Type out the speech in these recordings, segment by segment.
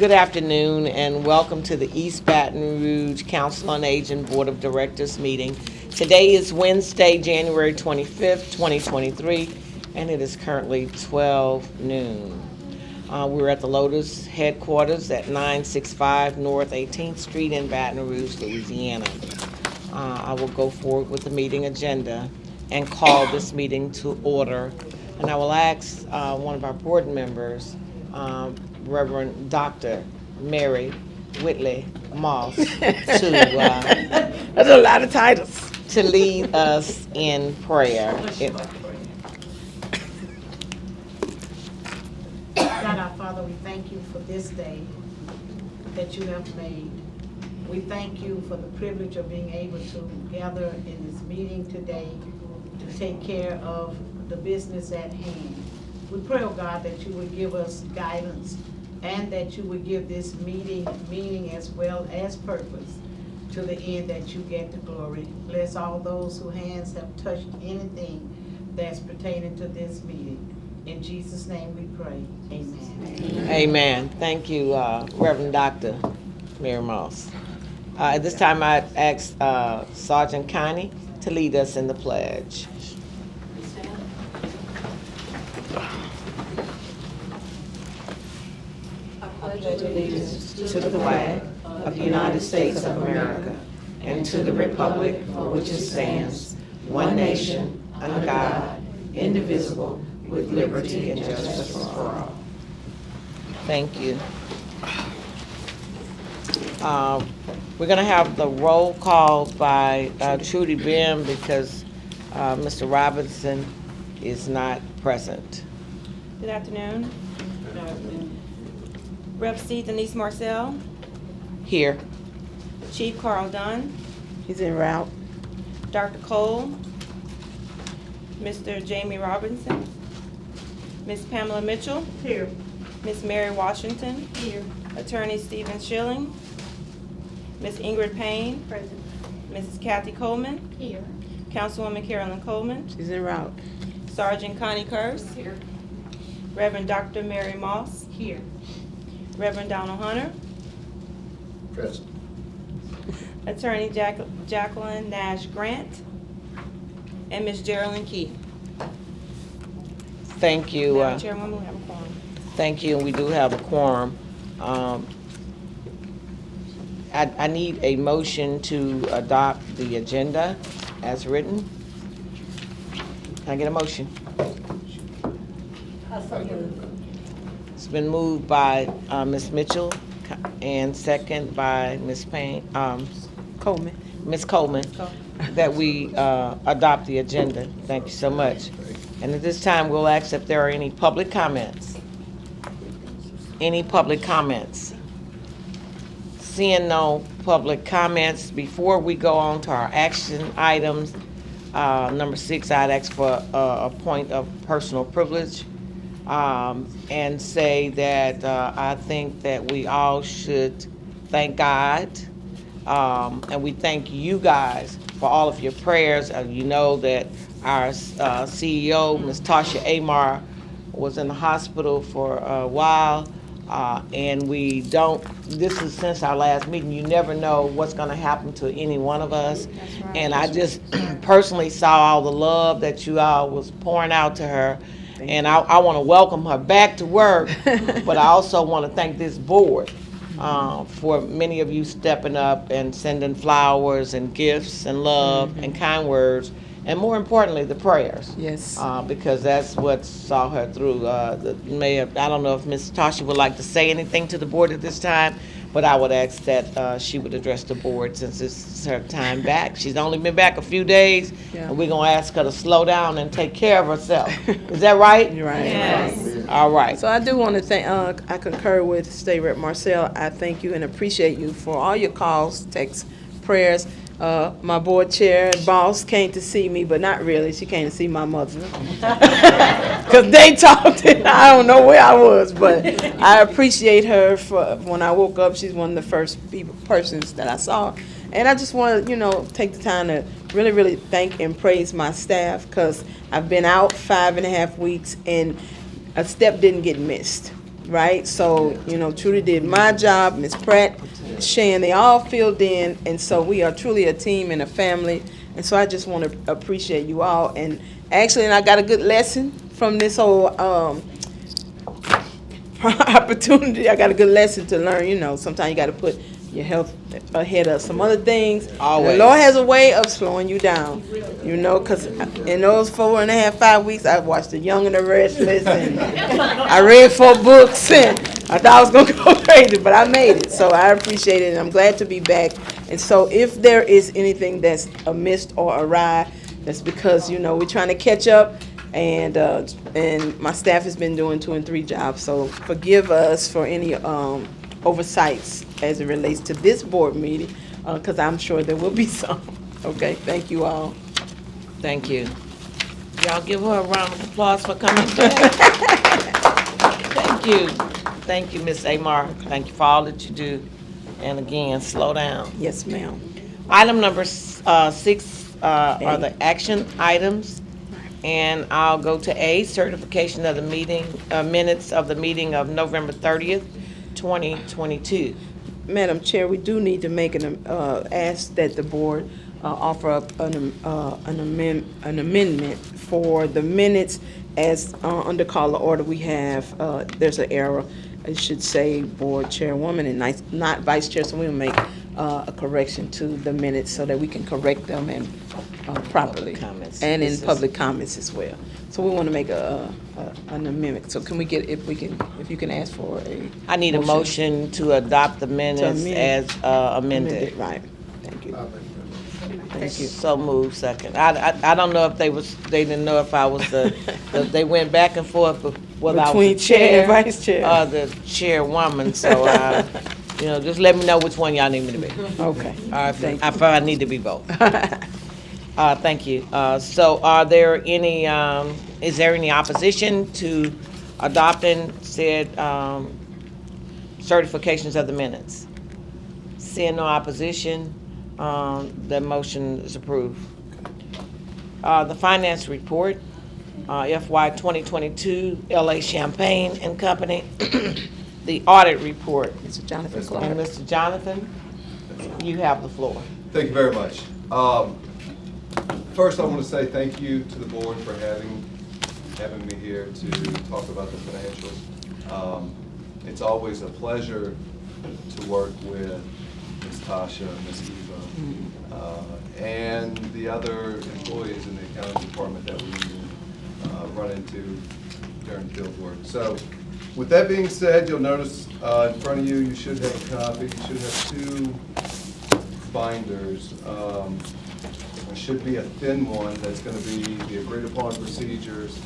good afternoon and welcome to the East Baton Rouge Council on Aging Board of Directors meeting. Today is Wednesday, January 25th, 2023, and it is currently 12 noon. We're at the Lotus headquarters at 965 North 18th Street in Baton Rouge, Louisiana. I will go forward with the meeting agenda and call this meeting to order. And I will ask one of our board members, Reverend Dr. Mary Whitley Moss, That's a lot of titles. to lead us in prayer. God our Father, we thank you for this day that you have made. We thank you for the privilege of being able to gather in this meeting today to take care of the business at hand. We pray, oh God, that you would give us guidance and that you would give this meeting meaning as well as purpose to the end that you get the glory. Bless all those whose hands have touched anything that's pertaining to this meeting. In Jesus' name we pray. Amen. Amen. Thank you, Reverend Dr. Mary Moss. At this time, I ask Sergeant Connie to lead us in the pledge. I pledge allegiance to the flag of the United States of America and to the republic for which it stands, one nation, under God, indivisible, with liberty and justice for all. Thank you. We're going to have the roll call by Trudy Bim because Mr. Robinson is not present. Good afternoon. Rep C. Denise Marcel, Here. Chief Carl Dunn, He's en route. Dr. Cole, Mr. Jamie Robinson, Ms. Pamela Mitchell, Here. Ms. Mary Washington, Here. Attorney Stephen Schilling, Ms. Ingrid Payne, Present. Mrs. Kathy Coleman, Here. Councilwoman Carolyn Coleman, She's en route. Sergeant Connie Curse, Here. Reverend Dr. Mary Moss, Here. Reverend Donald Hunter, Present. Attorney Jacqueline Nash Grant, and Ms. Geraldine Key. Thank you. Madam Chairwoman, we have a quorum. Thank you, and we do have a quorum. I need a motion to adopt the agenda as written. Can I get a motion? It's been moved by Ms. Mitchell and second by Ms. Payne, Coleman. Ms. Coleman, that we adopt the agenda. Thank you so much. And at this time, we'll ask if there are any public comments. Any public comments? Seeing no public comments, before we go on to our action items, number 6, I'd ask for a point of personal privilege and say that I think that we all should thank God, and we thank you guys for all of your prayers. You know that our CEO, Ms. Tasha Amar, was in the hospital for a while. And this is since our last meeting, you never know what's going to happen to any one of us. And I just personally saw all the love that you all was pouring out to her. And I want to welcome her back to work, but I also want to thank this board for many of you stepping up and sending flowers and gifts and love and kind words. And more importantly, the prayers. Yes. Because that's what saw her through. The mayor, I don't know if Ms. Tasha would like to say anything to the board at this time, but I would ask that she would address the board since it's her time back. She's only been back a few days, Yeah. and we're going to ask her to slow down and take care of herself. Is that right? You're right. Yes. All right. So I do want to thank, I concur with State Rep Marcel. I thank you and appreciate you for all your calls, texts, prayers. My board chair and boss came to see me, but not really. She came to see my mother. Because they talked and I don't know where I was, but I appreciate her for when I woke up. She's one of the first persons that I saw. And I just want to, take the time to really, really thank and praise my staff because I've been out 5.5 weeks and a step didn't get missed. right? So, you know, Trudy did my job, Miss Pratt, Shan, they all filled in, and so we are truly a team and a family. And so I just want to appreciate you all. And actually, and I got a good lesson from this whole opportunity. I got a good lesson to learn. You know, sometimes you got to put your health ahead of some other things. Always. The Lord has a way of slowing you down, you know, because in those 4.5, 5 weeks, I watched The Young and the Restless, and I read 4 books, and I thought I was going to go crazy, but I made it. So I appreciate it, and I'm glad to be back. And so if there is anything that's amiss or awry, that's because, you know, we're trying to catch up. And my staff has been doing 2 and 3 jobs, so forgive us for any oversights as it relates to this board meeting, because I'm sure there will be some. Okay, thank you all. Thank you. Y'all give her a round of applause for coming back. Thank you. Thank you, Ms. Amar. Thank you for all that you do. And again, slow down. Yes, ma'am. Item number 6 are the action items. And I'll go to A, certification of the meeting, minutes of the meeting of November 30th, 2022. Madam Chair, we do need to make ask that the board offer up an amendment for the minutes as under call of order we have, there's an error. It should say board chairwoman and not vice chair, so we'll make a correction to the minutes so that we can correct them and properly. Public comments. And in This is- public comments as well. So we want to make an amendment. So can we get, if you can ask for a. I need a motion to adopt the minutes amend. as amended. Right. Thank you. I'll make that. Thank you. So moved, second. I don't know if they didn't know if I was they went back and forth of whether I was the Between chair and chair vice chair. or the chairwoman, so, you know, just let me know which one y'all need me to be. Okay. Thank you. If I need to be both. Thank you. So are there any, is there any opposition to adopting said certifications of the minutes? Seeing no opposition, the motion is approved. The finance report, FY 2022, LA Champagne and Company, the audit report. Mr. Jonathan Yes, Clark. And Mr. Jonathan, you have the floor. Thank you very much. First, I want to say thank you to the board for having me here to talk about the financials. It's always a pleasure to work with Ms. Tasha, Ms. Eva, and the other employees in the accounting department that we run into during field work. So, with that being said, you'll notice in front of you, you should have a copy. You should have 2 binders. There should be a thin one that's going to be the agreed upon procedures.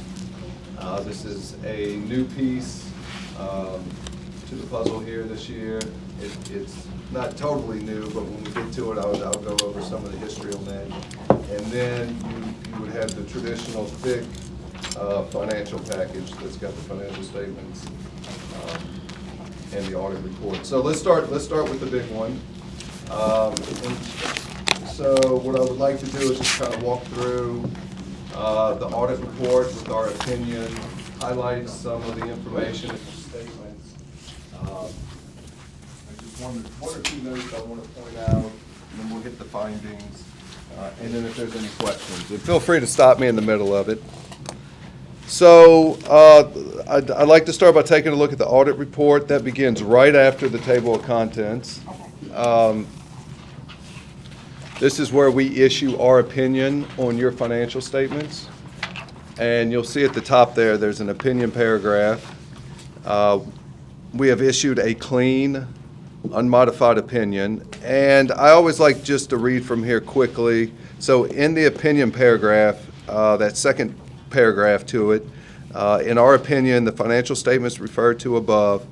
This is a new piece to the puzzle here this year. It's not totally new, but when we get to it, I'll go over some of the history on that. And then you would have the traditional thick financial package that's got the financial statements and the audit report. So let's start with the big one. So what I would like to do is just kind of walk through the audit report with our opinion, highlight some of the information in the statements. Just one or 2 notes I want to point out, and then we'll hit the findings. And then if there's any questions, and feel free to stop me in the middle of it. So I'd like to start by taking a look at the audit report. That begins right after the table of contents. This is where we issue our opinion on your financial statements. And you'll see at the top there's an opinion paragraph. We have issued a clean, unmodified opinion. And I always like just to read from here quickly. So in the opinion paragraph, that second paragraph to it, in our opinion, the financial statements referred to above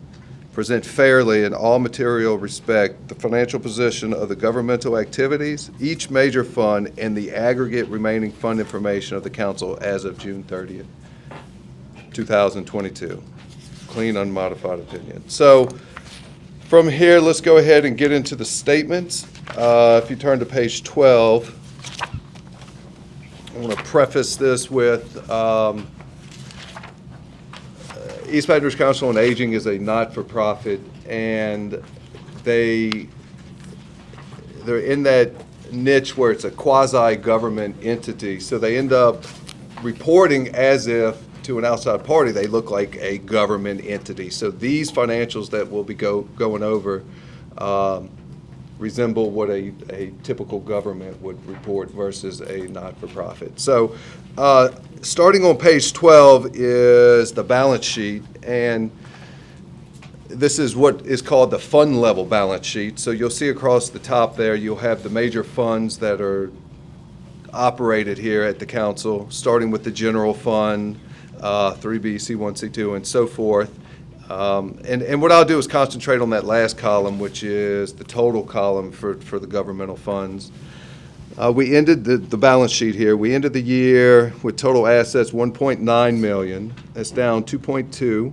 present fairly in all material respect the financial position of the governmental activities, each major fund, and the aggregate remaining fund information of the council as of June 30th, 2022. Clean, unmodified opinion. So from here, let's go ahead and get into the statements. If you turn to page 12, I want to preface this with East Baton Rouge Council on Aging is a not-for-profit, and they're in that niche where it's a quasi-government entity, so they end up reporting as if to an outside party they look like a government entity. So these financials that we'll be going over resemble what a typical government would report versus a not-for-profit. So starting on page 12 is the balance sheet, and this is what is called the fund level balance sheet. So you'll see across the top there, you'll have the major funds that are operated here at the council, starting with the general fund, 3B, C1, C2, and so forth. And what I'll do is concentrate on that last column, which is the total column for the governmental funds. We ended the balance sheet here. We ended the year with total assets 1.9 million. That's down 2.2.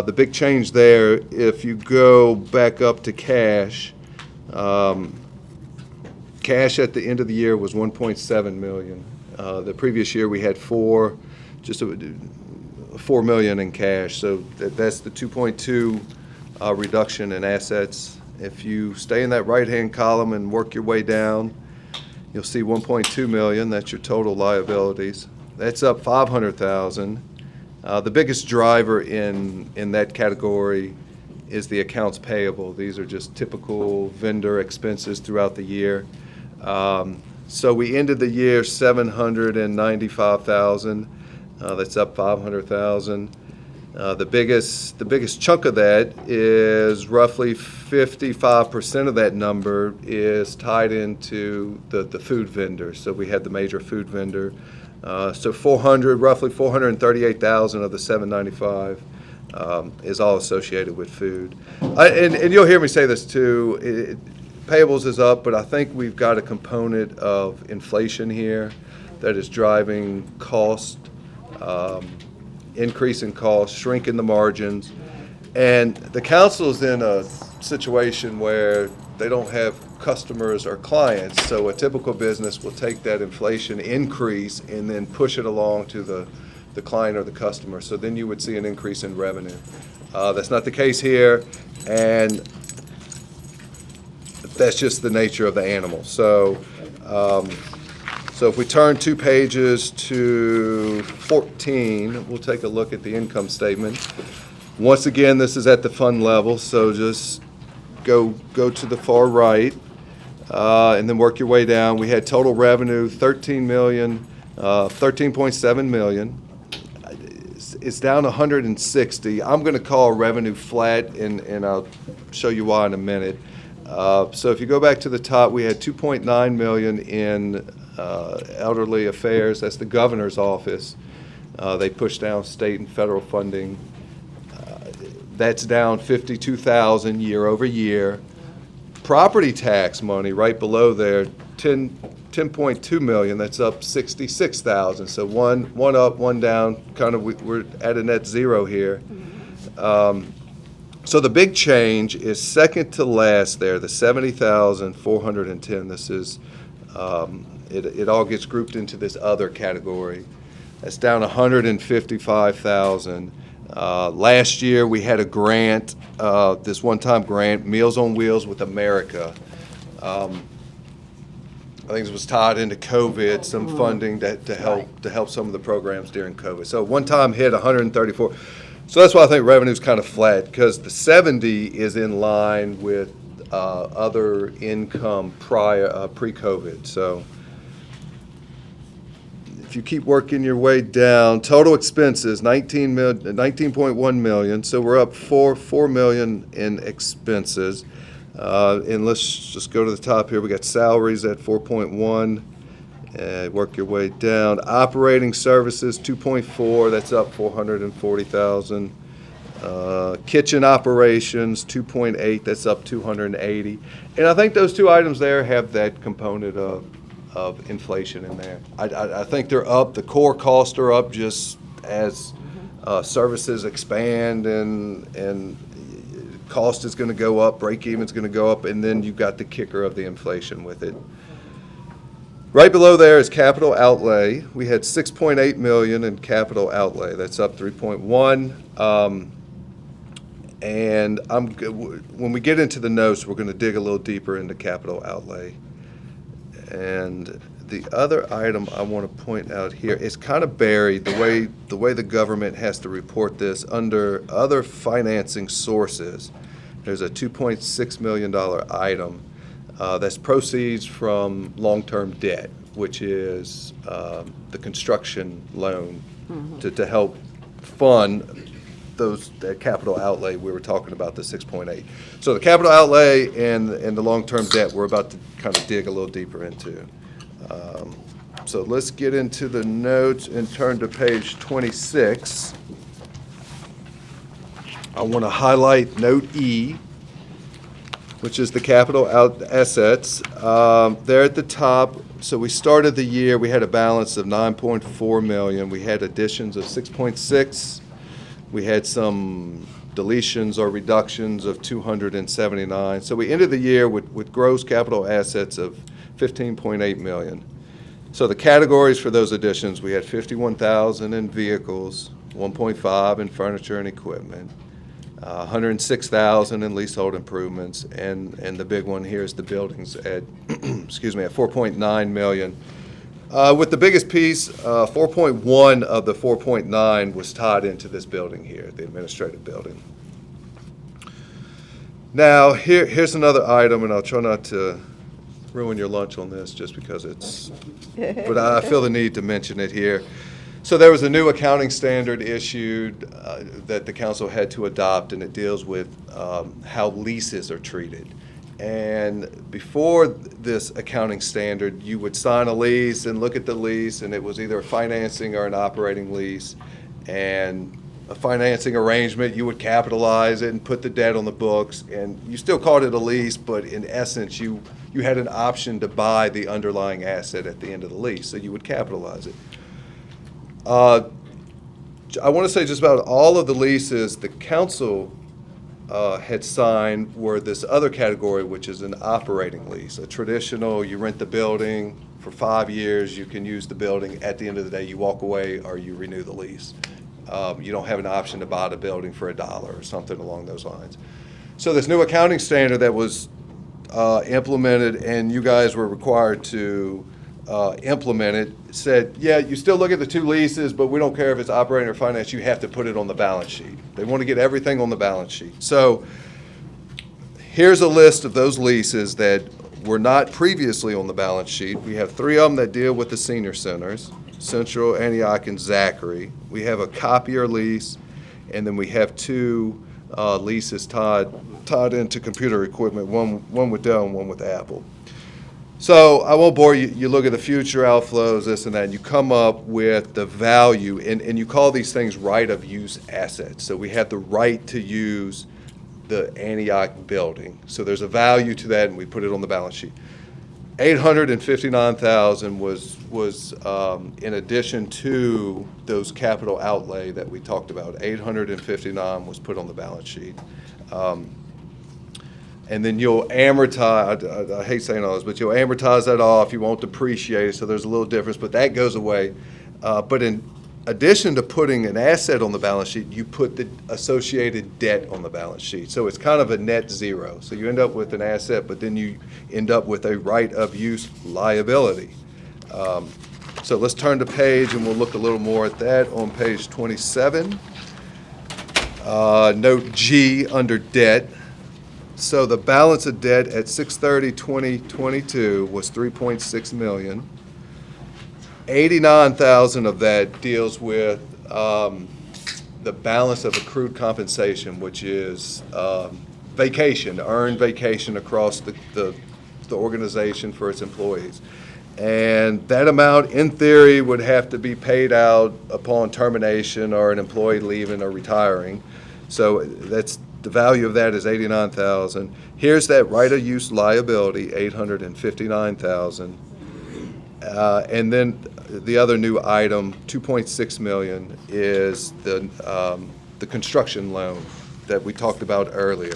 The big change there, if you go back up to cash, cash at the end of the year was 1.7 million. The previous year we had $4 million in cash, so that's the 2.2 reduction in assets. If you stay in that right-hand column and work your way down, you'll see 1.2 million. That's your total liabilities. That's up 500,000. The biggest driver in that category is the accounts payable. These are just typical vendor expenses throughout the year. So we ended the year 795,000. That's up 500,000. The biggest chunk of that is roughly 55% of that number is tied into the food vendor. So we had the major food vendor. So roughly 438,000 of the 795 is all associated with food. And you'll hear me say this too. Payables is up, but I think we've got a component of inflation here that is driving cost, increasing costs, shrinking the margins. And the council is in a situation where they don't have customers or clients, so a typical business will take that inflation increase and then push it along to the client or the customer. So then you would see an increase in revenue. That's not the case here, and that's just the nature of the animal. So if we turn 2 pages to 14, we'll take a look at the income statement. Once again, this is at the fund level, so just go to the far right and then work your way down. We had total revenue 13.7 million. It's down 160. I'm going to call revenue flat, and I'll show you why in a minute. So if you go back to the top, we had 2.9 million in elderly affairs. That's the governor's office. They pushed down state and federal funding. That's down 52,000 year over year. Property tax money right below there, 10.2 million. That's up 66,000. So one up, one down. Kind of we're at a net zero here. So the big change is second to last there, the 70,410. This is it all gets grouped into this other category. That's down 155,000. Last year we had a grant, this one-time grant, Meals on Wheels with America. I think it was tied into COVID, some funding to help some of the programs during COVID. So one-time hit 134. So that's why I think revenue's kind of flat, because the 70 is in line with other income pre-COVID. So if you keep working your way down, total expenses 19.1 million. So we're up 4 million in expenses. And let's just go to the top here. We got salaries at 4.1. Work your way down. Operating services 2.4. That's up 440,000. Kitchen operations 2.8. That's up 280. And I think those two items there have that component of inflation in there. I think they're up. The core costs are up just as services expand and cost is going to go up, break even is going to go up, and then you've got the kicker of the inflation with it. Right below there is capital outlay. We had 6.8 million in capital outlay. That's up 3.1. And when we get into the notes, we're going to dig a little deeper into capital outlay. And the other item I want to point out here is kind of buried the way the government has to report this under other financing sources. There's a $2.6 million item that's proceeds from long-term debt, which is the construction loan to help fund that capital outlay we were talking about, the 6.8. So the capital outlay and the long-term debt we're about to kind of dig a little deeper into. So let's get into the notes and turn to page 26. I want to highlight note E, which is the capital assets. There at the top, so we started the year, we had a balance of 9.4 million. We had additions of 6.6. We had some deletions or reductions of 279. So we ended the year with gross capital assets of 15.8 million. So the categories for those additions, we had 51,000 in vehicles, 1.5 in furniture and equipment, 106,000 in leasehold improvements, and the big one here is the buildings at, excuse me, at 4.9 million. With the biggest piece, 4.1 of the 4.9 was tied into this building here, the administrative building. Now, here's another item, and I'll try not to ruin your lunch on this just because but I feel the need to mention it here. So there was a new accounting standard issued that the council had to adopt, and it deals with how leases are treated. And before this accounting standard, you would sign a lease and look at the lease, and it was either a financing or an operating lease. And a financing arrangement, you would capitalize it and put the debt on the books, and you still called it a lease, but in essence, you had an option to buy the underlying asset at the end of the lease, so you would capitalize it. I want to say just about all of the leases the council had signed were this other category, which is an operating lease. A traditional, you rent the building for 5 years, you can use the building, at the end of the day you walk away or you renew the lease. You don't have an option to buy the building for $1 or something along those lines. So this new accounting standard that was implemented, and you guys were required to implement it, said, yeah, you still look at the two leases, but we don't care if it's operating or finance, you have to put it on the balance sheet. They want to get everything on the balance sheet. So here's a list of those leases that were not previously on the balance sheet. We have 3 of them that deal with the senior centers, Central, Antioch, and Zachary. We have a copier lease, and then we have 2 leases tied into computer equipment, one with Dell and one with Apple. So I won't bore you. You look at the future outflows, this and that, and you come up with the value, and you call these things right of use assets. So we have the right to use the Antioch building. So there's a value to that, and we put it on the balance sheet. 859,000 was in addition to those capital outlay that we talked about. 859 was put on the balance sheet. And then you'll amortize, I hate saying all this, but you'll amortize that off. You won't depreciate it, so there's a little difference, but that goes away. But in addition to putting an asset on the balance sheet, you put the associated debt on the balance sheet. So it's kind of a net zero. So you end up with an asset, but then you end up with a right of use liability. So let's turn the page, and we'll look a little more at that on page 27. Note G under debt. So the balance of debt at 6/30/2022 was 3.6 million. 89,000 of that deals with the balance of accrued compensation, which is vacation, earned vacation across the organization for its employees. And that amount, in theory, would have to be paid out upon termination or an employee leaving or retiring. So the value of that is 89,000. Here's that right of use liability, 859,000. And then the other new item, 2.6 million, is the construction loan that we talked about earlier.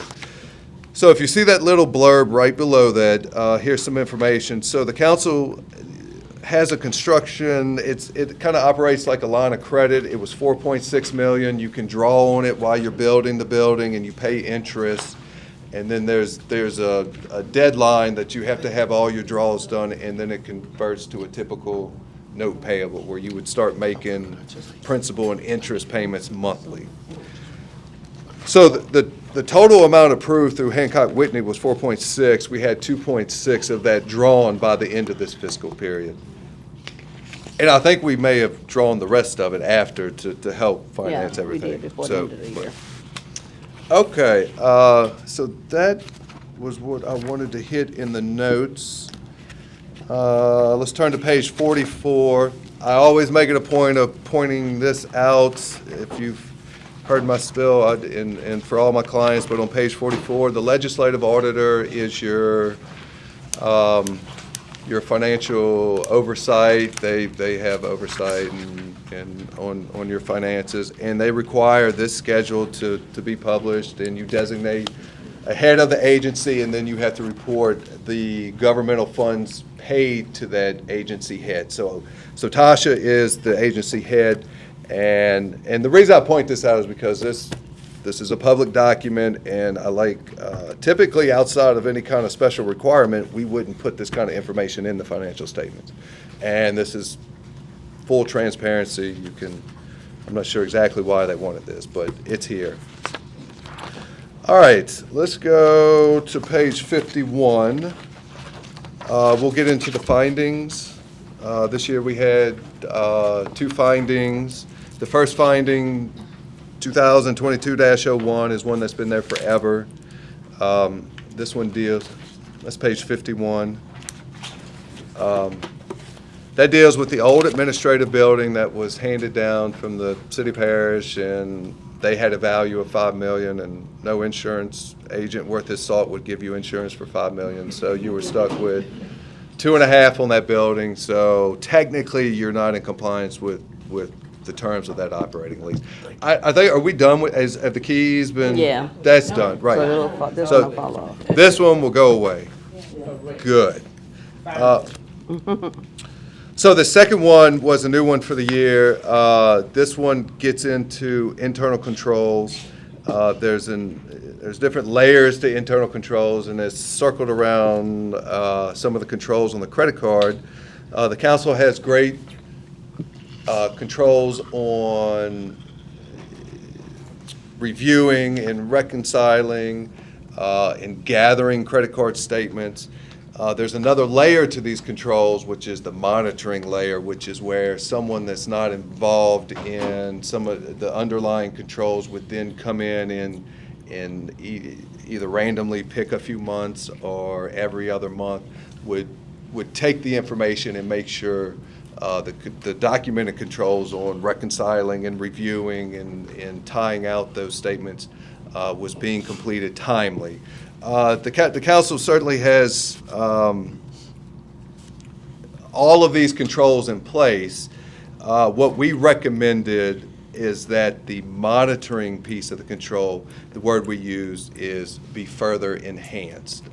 So if you see that little blurb right below that, here's some information. So the council has a construction, it kind of operates like a line of credit. It was 4.6 million. You can draw on it while you're building the building and you pay interest. And then there's a deadline that you have to have all your draws done, and then it converts to a typical note payable where you would start making principal and interest payments monthly. So the total amount approved through Hancock Whitney was 4.6. We had 2.6 of that drawn by the end of this fiscal period. And I think we may have drawn the rest of it after to help finance everything. We did before the end of the year. Okay, so that was what I wanted to hit in the notes. Let's turn to page 44. I always make it a point of pointing this out. If you've heard my spill, and for all my clients, but on page 44, the legislative auditor is your financial oversight. They have oversight and on your finances, and they require this schedule to be published, and you designate a head of the agency, and then you have to report the governmental funds paid to that agency head. So Tasha is the agency head, and the reason I point this out is because this is a public document, and I like, typically outside of any kind of special requirement, we wouldn't put this kind of information in the financial statements. And this is full transparency. I'm not sure exactly why they wanted this, but it's here. All right, let's go to page 51. We'll get into the findings. This year we had 2 findings. The first finding, 2022-01, is one that's been there forever. This one deals, that's page 51. That deals with the old administrative building that was handed down from the city parish, and they had a value of $5 million, and no insurance agent worth his salt would give you insurance for $5 million. So you were stuck with 2.5 on that building. So technically, you're not in compliance with the terms of that operating lease. I think, are we done with, have the keys been? Yeah. That's done, right. So this one will fall off. This one will go away. Good. So the second one was a new one for the year. This one gets into internal controls. There's different layers to internal controls, and it's circled around some of the controls on the credit card. The council has great controls on reviewing and reconciling and gathering credit card statements. There's another layer to these controls, which is the monitoring layer, which is where someone that's not involved in some of the underlying controls would then come in and either randomly pick a few months or every other month would take the information and make sure the documented controls on reconciling and reviewing and tying out those statements was being completed timely. The council certainly has all of these controls in place. What we recommended is that the monitoring piece of the control, the word we used is be further enhanced.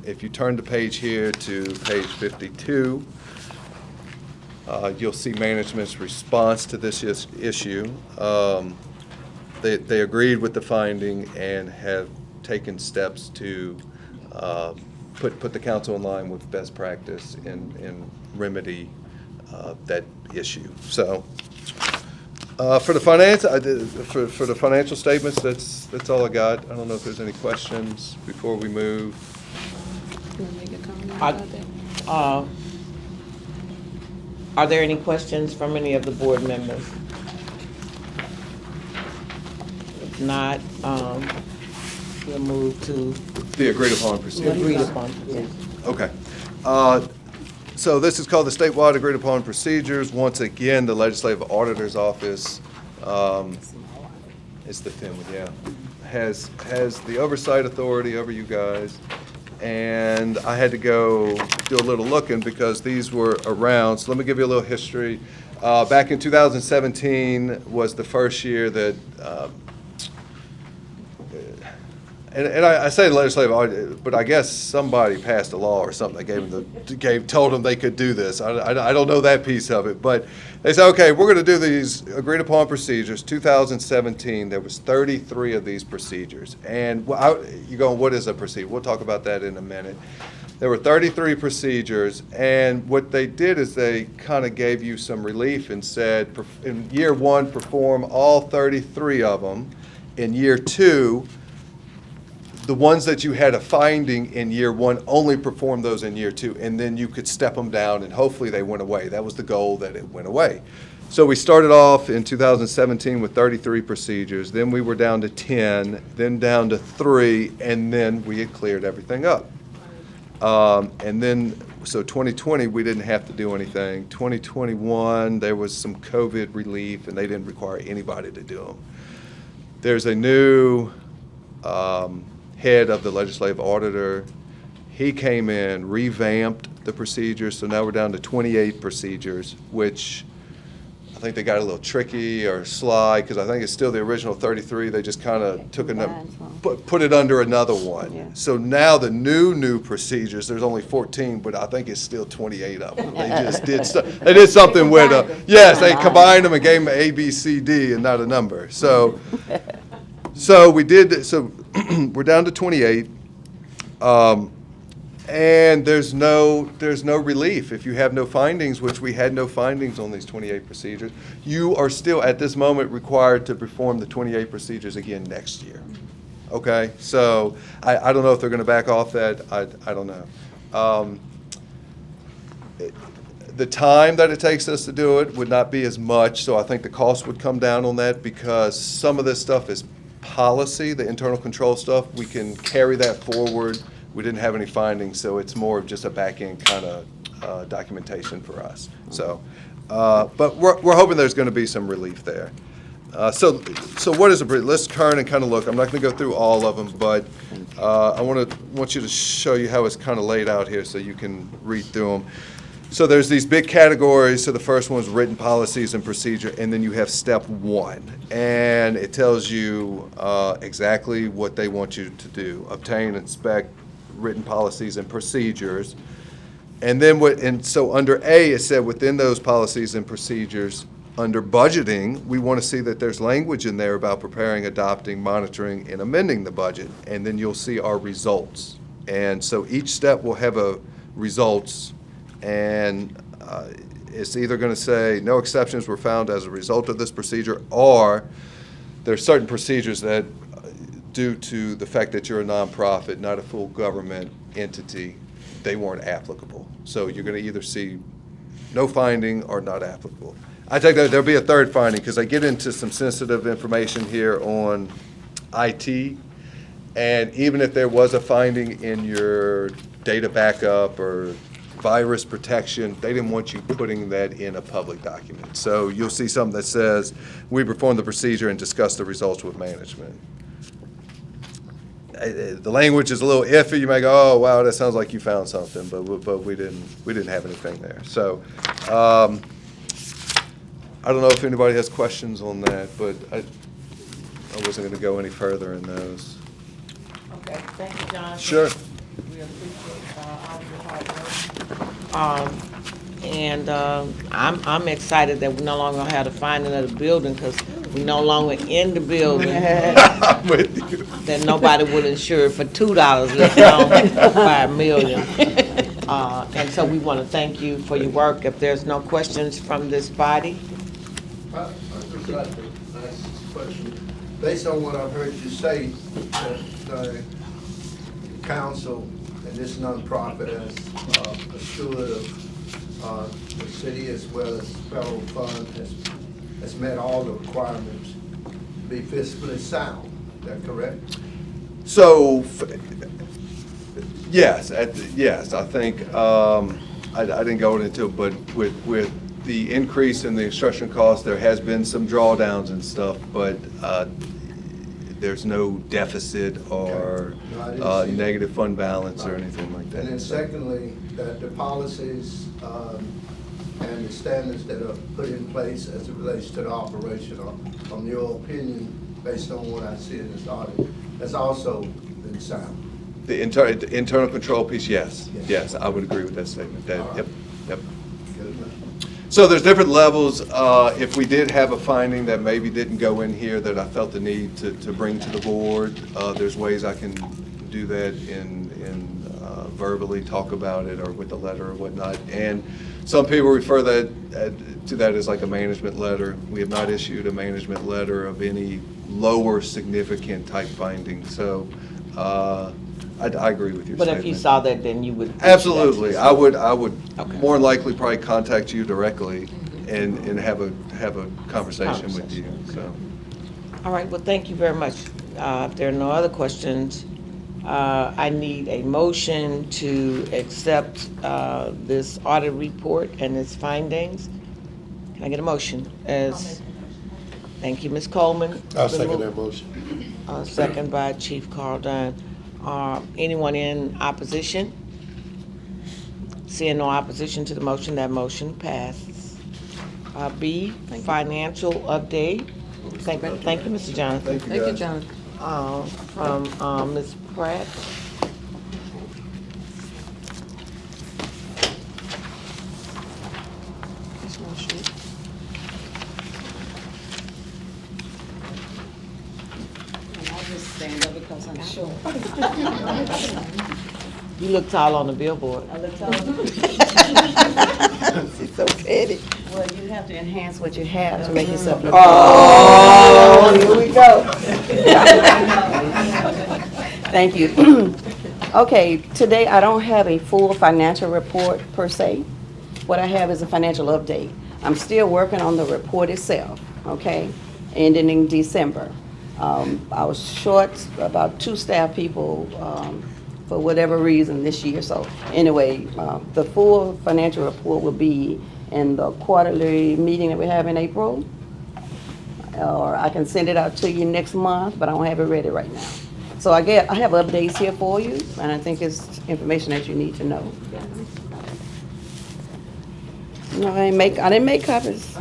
If you turn the page here to page 52, you'll see management's response to this issue. They agreed with the finding and have taken steps to put the council in line with best practice and remedy that issue. So for the for the financial statements, that's all I got. I don't know if there's any questions before we move. Are there any questions from any of the board members? If not, we'll move to The agreed upon procedure. agreed upon. Yes. Okay. So this is called the statewide agreed upon procedures. Once again, the legislative auditor's office, it's the thin one, yeah, has the oversight authority over you guys. And I had to go do a little looking because these were around. So let me give you a little history. Back in 2017 was the first year that and I say legislative, but I guess somebody passed a law or something that told them they could do this. I don't know that piece of it, but they said, okay, we're going to do these agreed upon procedures. 2017, there was 33 of these procedures, and you're going, what is a procedure? We'll talk about that in a minute. There were 33 procedures, and what they did is they kind of gave you some relief and said, in year one, perform all 33 of them. In year two, the ones that you had a finding in year one, only perform those in year two, and then you could step them down, and hopefully they went away. That was the goal, that it went away. So we started off in 2017 with 33 procedures, then we were down to 10, then down to 3, and then we had cleared everything up. And then, so 2020, we didn't have to do anything. 2021, there was some COVID relief, and they didn't require anybody to do them. There's a new head of the legislative auditor. He came in, revamped the procedures, so now we're down to 28 procedures, which I think they got a little tricky or sly, because I think it's still the original 33. They just kind of took put it under another one. Yeah. So now the new procedures, there's only 14, but I think it's still 28 of them. They just did they did something with yes, they combined them and gave them A, B, C, D, and not a number. So we did. So we're down to 28. And there's no relief. If you have no findings, which we had no findings on these 28 procedures, you are still at this moment required to perform the 28 procedures again next year. Okay, so I don't know if they're going to back off that. I don't know. The time that it takes us to do it would not be as much, so I think the cost would come down on that, because some of this stuff is policy, the internal control stuff. We can carry that forward. We didn't have any findings, so it's more of just a back-end kind of documentation for us. So, but we're hoping there's going to be some relief there. So what is a brief? Let's turn and kind of look. I'm not going to go through all of them, but I want you to show you how it's kind of laid out here, so you can read through them. So there's these big categories. So the first one is written policies and procedure, and then you have step 1, and it tells you exactly what they want you to do: obtain, inspect written policies and procedures. And then so under A, it said within those policies and procedures, under budgeting, we want to see that there's language in there about preparing, adopting, monitoring, and amending the budget. And then you'll see our results. And so each step will have a results, and it's either going to say no exceptions were found as a result of this procedure, or there's certain procedures that, due to the fact that you're a nonprofit, not a full government entity, they weren't applicable. So you're going to either see no finding or not applicable. I think that there'll be a third finding, because I get into some sensitive information here on IT, and even if there was a finding in your data backup or virus protection, they didn't want you putting that in a public document. So you'll see something that says, we performed the procedure and discussed the results with management. The language is a little iffy. You may go, oh, wow, that sounds like you found something, but we didn't have anything there. So I don't know if anybody has questions on that, but I wasn't going to go any further in those. Okay, thank you, John. Sure. We appreciate all your hard work. And I'm excited that we no longer have to find another building, because we no longer in the building. I'm with you. That nobody would insure for $2, let alone by $1 million. And so we want to thank you for your work. If there's no questions from this body. I just like to ask this question. Based on what I've heard you say, that the council and this nonprofit as a steward of the city as well as federal fund has met all the requirements to be fiscally sound. Is that correct? So, yes, I think, I didn't go into it, but with the increase in the instruction costs, there has been some drawdowns and stuff, but there's no deficit or Okay. No, I didn't see negative fund balance or anything like that. And then secondly, that the policies and the standards that are put in place as it relates to the operation, from your opinion, based on what I see in this audit, has also than sound. The internal control piece, yes. Yes. Yes, I would agree with that statement. That, All right. yep, yep. Good enough. So there's different levels. If we did have a finding that maybe didn't go in here that I felt the need to bring to the board, there's ways I can do that in verbally talk about it or with a letter or whatnot. And some people refer to that as like a management letter. We have not issued a management letter of any lower significant type finding. So I agree with your But statement. if you saw that, then you would. Absolutely. I would Okay. more than likely probably contact you directly and have a conversation with you, so. All right, well, thank you very much. If there are no other questions, I need a motion to accept this audit report and its findings. Can I get a motion? Thank you, Ms. Coleman. I'll second that motion. Second by Chief Carl Dunn. Anyone in opposition? Seeing no opposition to the motion, that motion passes. B, financial update. Thank you, Mr. Jonathan. Thank you, guys. Jonathan. From Ms. Pratt. I'll just stand up because I'm short. You look tall on the billboard. I look tall. She's so petty. Well, you have to enhance what you have to make yourself look. Oh, here we go. Thank you. Okay, today I don't have a full financial report per se. What I have is a financial update. I'm still working on the report itself, okay, ending in December. I was short about 2 staff people for whatever reason this year. So anyway, the full financial report will be in the quarterly meeting that we have in April. Or I can send it out to you next month, but I don't have it ready right now. So I have updates here for you, and I think it's information that you need to know. No, I didn't make copies.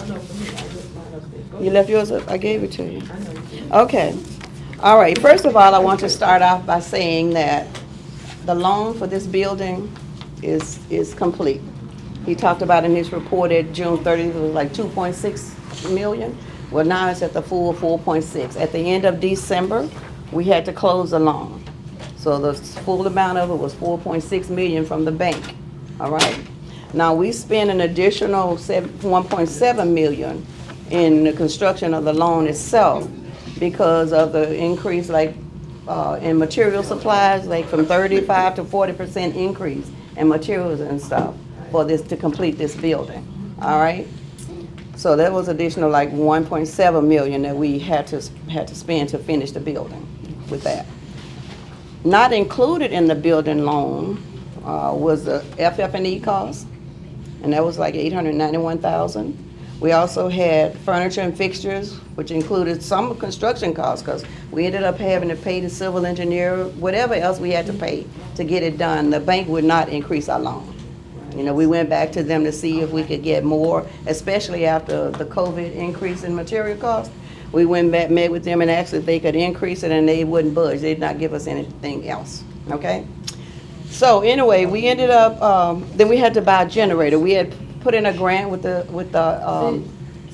You left yours up? I gave it to you. Okay. All right. First of all, I want to start off by saying that the loan for this building is complete. He talked about in his report at June 30th, it was like 2.6 million. Well, now it's at the full 4.6. At the end of December, we had to close the loan. So the full amount of it was 4.6 million from the bank, all right? Now, we spent an additional 1.7 million in the construction of the loan itself because of the increase, like, in material supplies, like from 35 to 40% increase in materials and stuff for this, to complete this building, all right? So that was additional like 1.7 million that we had to spend to finish the building with that. Not included in the building loan was the FF&E cost, and that was like 891,000. We also had furniture and fixtures, which included some construction costs, because we ended up having to pay the civil engineer, whatever else we had to pay to get it done. The bank would not increase our loan. You know, we went back to them to see if we could get more, especially after the COVID increase in material costs. We went back, met with them and asked if they could increase it, and they wouldn't budge. They'd not give us anything else, okay? So anyway, we ended up, then we had to buy a generator. We had put in a grant with the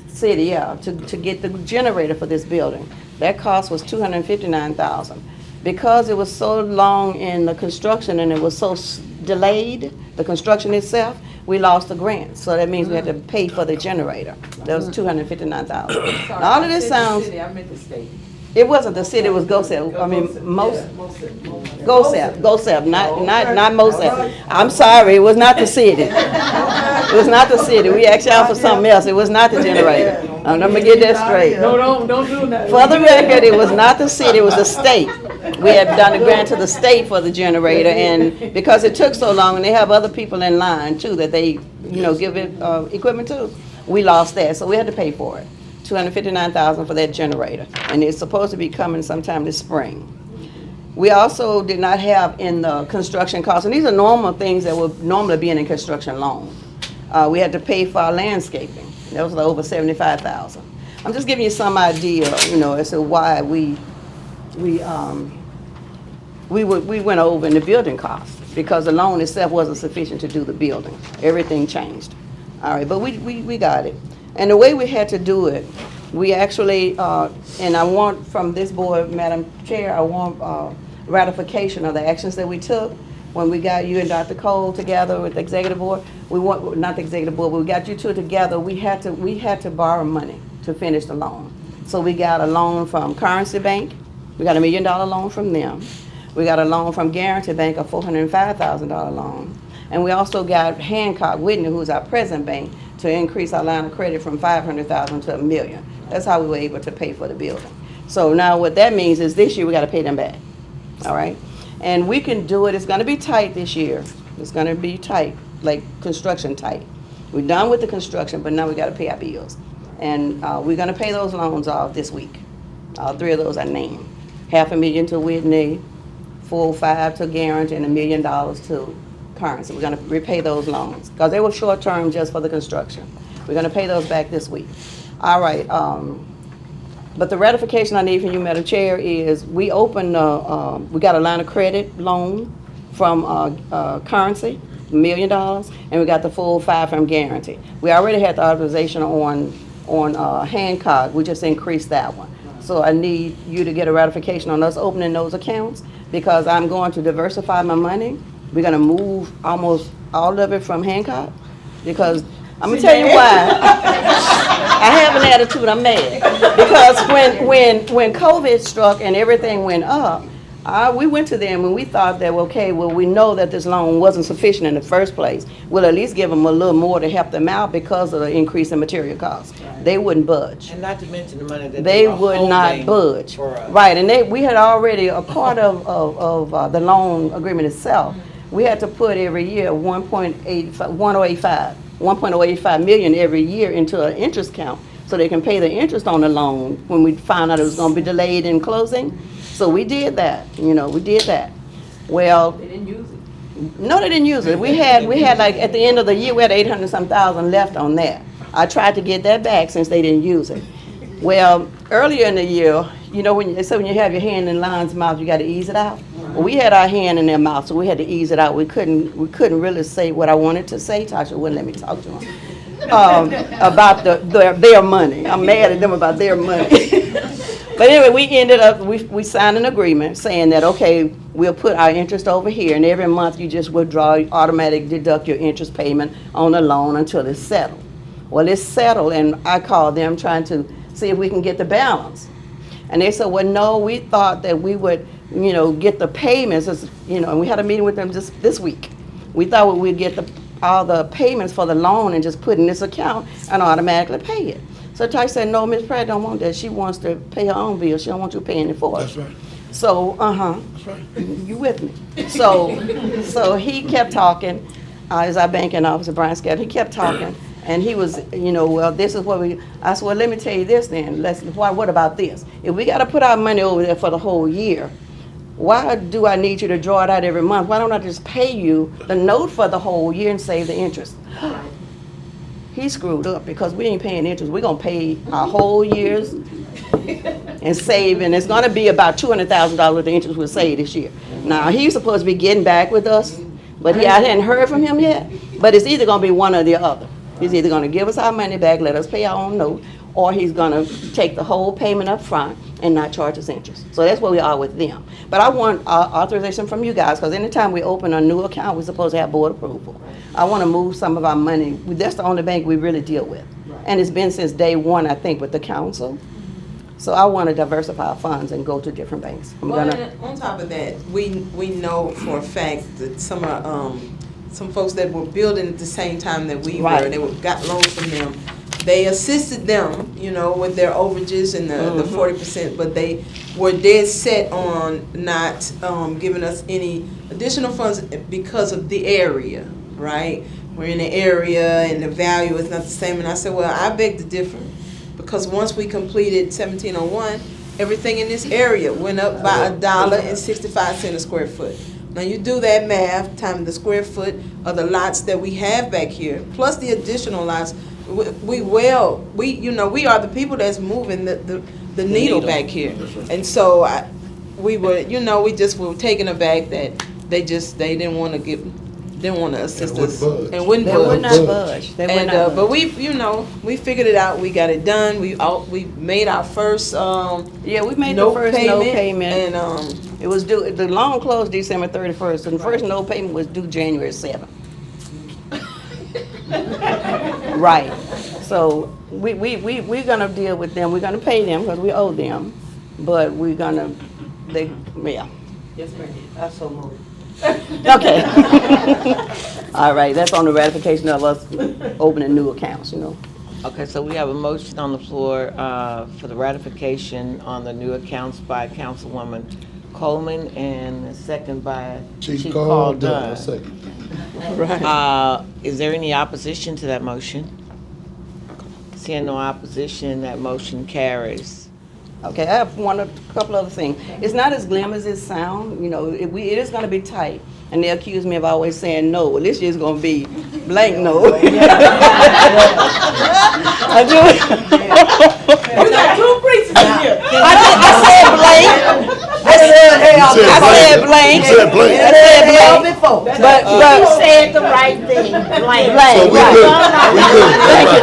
city, yeah, to get the generator for this building. That cost was $259,000. Because it was so long in the construction and it was so delayed, the construction itself, we lost the grant. So that means we had to pay for the generator. That was $259,000. Now, all of this sounds, I meant the state. it wasn't the city, it was GOSEP. I mean, GOSEP, not MOSEP. I'm sorry, it was not the city. It was not the city. We asked y'all for something else. It was not the generator. I'm gonna get that straight. Don't do that. For the record, it was not the city, it was the state. We had done a grant to the state for the generator, and because it took so long, and they have other people in line too that they, you know, give it equipment to, we lost that, so we had to pay for it. $259,000 for that generator, and it's supposed to be coming sometime this spring. We also did not have in the construction costs, and these are normal things that would normally be in a construction loan. We had to pay for our landscaping. That was like over $75,000. I'm just giving you some idea, you know, as to why we we went over in the building cost because the loan itself wasn't sufficient to do the building. Everything changed. All right, but we got it. And the way we had to do it, we actually, and I want from this board, Madam Chair, I want ratification of the actions that we took when we got you and Dr. Cole together with the executive board. We want, not the executive board, but we got you two together. We had to borrow money to finish the loan. So we got a loan from Currency Bank. We got $1 million loan from them. We got a loan from Guarantee Bank, a $405,000 loan. And we also got Hancock Whitney, who's our present bank, to increase our line of credit from $500,000 to $1 million. That's how we were able to pay for the building. So now what that means is this year we got to pay them back. All right? And we can do it. It's going to be tight this year. It's going to be tight, like construction tight. We're done with the construction, but now we got to pay our bills. And we're going to pay those loans off this week. All three of those are named. $500,000 to Whitney, $405,000 to Guarantee, and $1 million to Currency. We're going to repay those loans because they were short term just for the construction. We're going to pay those back this week. All right. But the ratification I need from you, Madam Chair, is we opened, we got a line of credit loan from Currency, $1 million, and we got the full $5 from Guarantee. We already had the authorization on Hancock. We just increased that one. So I need you to get a ratification on us opening those accounts because I'm going to diversify my money. We're going to move almost all of it from Hancock because I'm going to tell you why. I have an attitude, I'm mad. Because when COVID struck and everything went up, we went to them and we thought that, okay, well, we know that this loan wasn't sufficient in the first place. We'll at least give them a little more to help them out because of the increase in material costs. Right. They wouldn't budge. And not to mention the money that they would not budge. Right, and we had already, a part of the loan agreement itself, we had to put every year 1.085 million every year into an interest account so they can pay the interest on the loan when we found out it was going to be delayed in closing. So we did that, we did that. Well, they didn't use it. No, they didn't use it. We had like at the end of the year we had 800-some thousand left on that. I tried to get that back since they didn't use it. Well, earlier in the year, when you have your hand in line's mouth, you got to ease it out. Well, we had our hand in their mouth, so we had to ease it out. We couldn't really say what I wanted to say. Tasha wouldn't let me talk to them about their money. I'm mad at them about their money. But anyway, we ended up, we signed an agreement saying that, okay, we'll put our interest over here, and every month you just withdraw, automatically deduct your interest payment on the loan until it's settled. Well, it's settled, and I called them trying to see if we can get the balance. And they said, well, no, we thought that we would, get the payments, and we had a meeting with them just this week. We thought we'd get all the payments for the loan and just put in this account and automatically pay it. So Ty said, no, Ms. Pratt don't want that. She wants to pay her own bills. She don't want you paying it for her. That's right. So, That's right. You with me? So he kept talking, as our banking officer, Brian Scott, he kept talking. And he was, well, this is what I said, well, let me tell you this then. What about this? If we got to put our money over there for the whole year, why do I need you to draw it out every month? Why don't I just pay you the note for the whole year and save the interest? He screwed up because we ain't paying interest. We're going to pay our whole years and save, and it's going to be about $200,000 worth of interest we'll save this year. Now, he's supposed to be getting back with us, but I hadn't heard from him yet. But it's either going to be one or the other. He's either going to give us our money back, let us pay our own note, or he's going to take the whole payment up front and not charge us interest. So that's where we are with them. But I want authorization from you guys, because anytime we open a new account, we're supposed to have board approval. I want to move some of our money. That's the only bank we really deal with. And it's been since day one, I think, with the council. So I want to diversify our funds and go to different banks. On top of that, we know for a fact that some folks that were building at the same time that we were, they got loans from them. They assisted them, with their overages and the 40%, but they were dead set on not giving us any additional funds because of the area, right? We're in the area and the value is not the same. And I said, well, I beg to differ, because once we completed 1701, everything in this area went up by $1.65 a square foot. Now you do that math times the square foot of the lots that we have back here, plus the additional lots. We are the people that's moving the needle back here. And so we were, we just were taken aback that they didn't want to assist us. And wouldn't They would budge. not budge. They would And, not but budge. we figured it out, we got it done, we made our first, Yeah, we made the note first no payment. and, It was due, the loan closed December 31st, and the first no payment was due January 7th. Right. So we're gonna deal with them. We're gonna pay them because we owe them, but yeah. Yes, ma'am. I so moved. Okay. All right, that's on the ratification of us opening new accounts, Okay, so we have a motion on the floor for the ratification on the new accounts by Councilwoman Coleman and a second by Chief Carl Dunn. Right. Is there any opposition to that motion? Seeing no opposition, that motion carries. Okay, I have a couple other things. It's not as glim as it sounds, it is gonna be tight. And they accuse me of always saying no. Well, this year's gonna be blank no. I do. You got two preachers in here. I said blank. I said blank. You said blank. I said blank. But You said the right thing, blank. blank, So we right.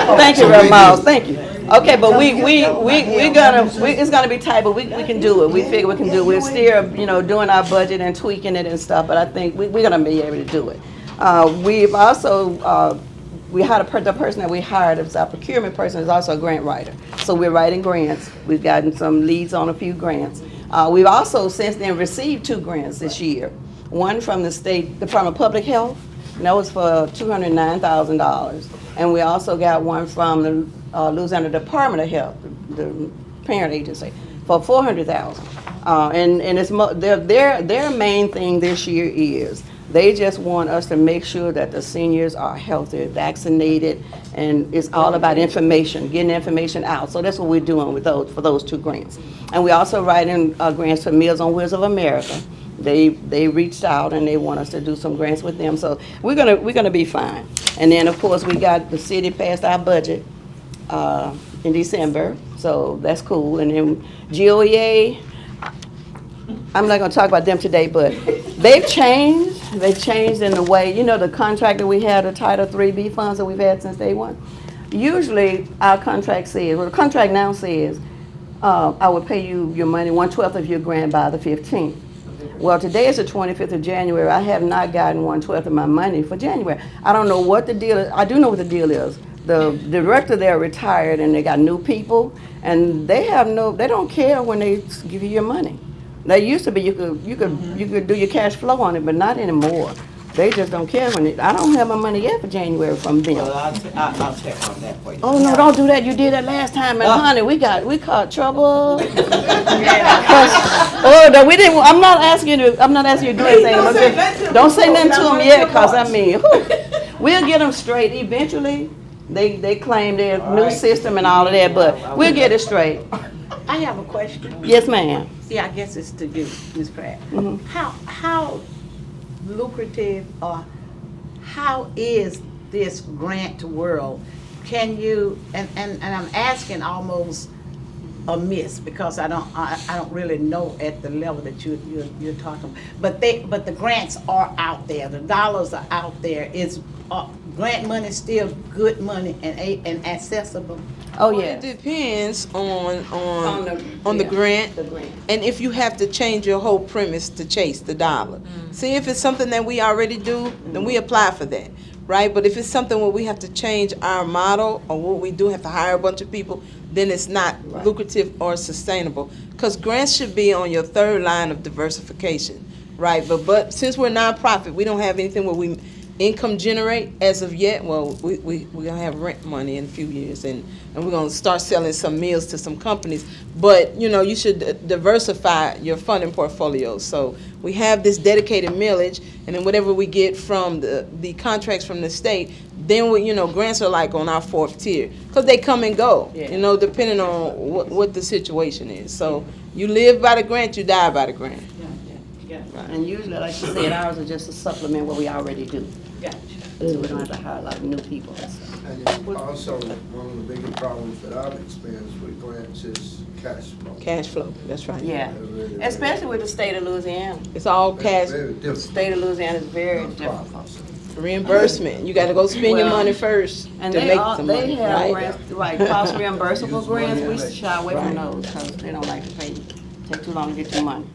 good. Thank you, Reverend Miles. Thank you. Okay, but it's gonna be tight, but we can do it. We figure we can do it. We're still, doing our budget and tweaking it and stuff, but I think we're gonna be able to do it. We've also, we had the person that we hired as our procurement person is also a grant writer. So we're writing grants. We've gotten some leads on a few grants. We've also since then received 2 grants this year. One from the State Department of Public Health, and that was for $209,000. And we also got one from the Louisiana Department of Health, the parent agency, for $400,000. And it's their main thing this year is they just want us to make sure that the seniors are healthy, vaccinated, and it's all about information, getting information out. So that's what we're doing with for those 2 grants. And we also writing grants for Meals on Wheels of America. They reached out and they want us to do some grants with them. So we're gonna be fine. And then of course we got the city passed our budget in December, so that's cool. And then GOEA, I'm not gonna talk about them today, but they've changed. They've changed in the way, the contract that we had, the Title 3B funds that we've had since day one. Usually our contract says, the contract now says, I will pay you your money 1/12 of your grant by the 15th. Well, today is the 25th of January. I have not gotten 1/12 of my money for January. I don't know what the deal is. I do know what the deal is. The director there retired and they got new people and they don't care when they give you your money. They used to be you could do your cash flow on it, but not anymore. They just don't care I don't have my money yet for January from them. Well, I'll check on that for you. Oh no, don't do that. You did that last time, and honey, we caught trouble. No, we didn't. I'm not asking you to do anything. Don't say nothing to them yet, cause we'll get them straight eventually. They claim their new system and all of that, but we'll get it straight. I have a question. Yes, ma'am. See, I guess it's to you, Ms. Pratt. Mhm. How lucrative or how is this grant world? Can you, and I'm asking almost amiss because I don't really know at the level that you're talking. But the grants are out there. The dollars are out there. Is grant money still good money and accessible? Oh Well, yeah. it depends on the yeah, grant. the grant. And if you have to change your whole premise to chase the dollar. See, if it's something that we already do, then we apply for that, right? But if it's something where we have to change our model or what we do, have to hire a bunch of people, then it's not lucrative or sustainable. Because grants should be on your third line of diversification, right? But since we're nonprofit, we don't have anything where we income generate as of yet. Well, we're gonna have rent money in a few years, and we're gonna start selling some meals to some companies. But you should diversify your funding portfolio. So we have this dedicated millage, and then whatever we get from the contracts from the state, then grants are like on our 4th tier because they come and go. Yeah. Depending on what the situation is. So you live by the grant, you die by the grant. And usually, like you said, ours are just to supplement what we already do. Gotcha. So we don't have to hire a lot of new people and stuff. And it's also, one of the biggest problems that I've experienced with grants is cash flow. Cash flow, that's right. Yeah, especially with the state of Louisiana. It's all It's cash very difficult. State of Louisiana is very difficult. reimbursement. You gotta go spend your Well, money first to And make they some money, they have right? grants, right, cost reimbursable grants, we shy away from those, because they don't like to pay, take too long to get your money.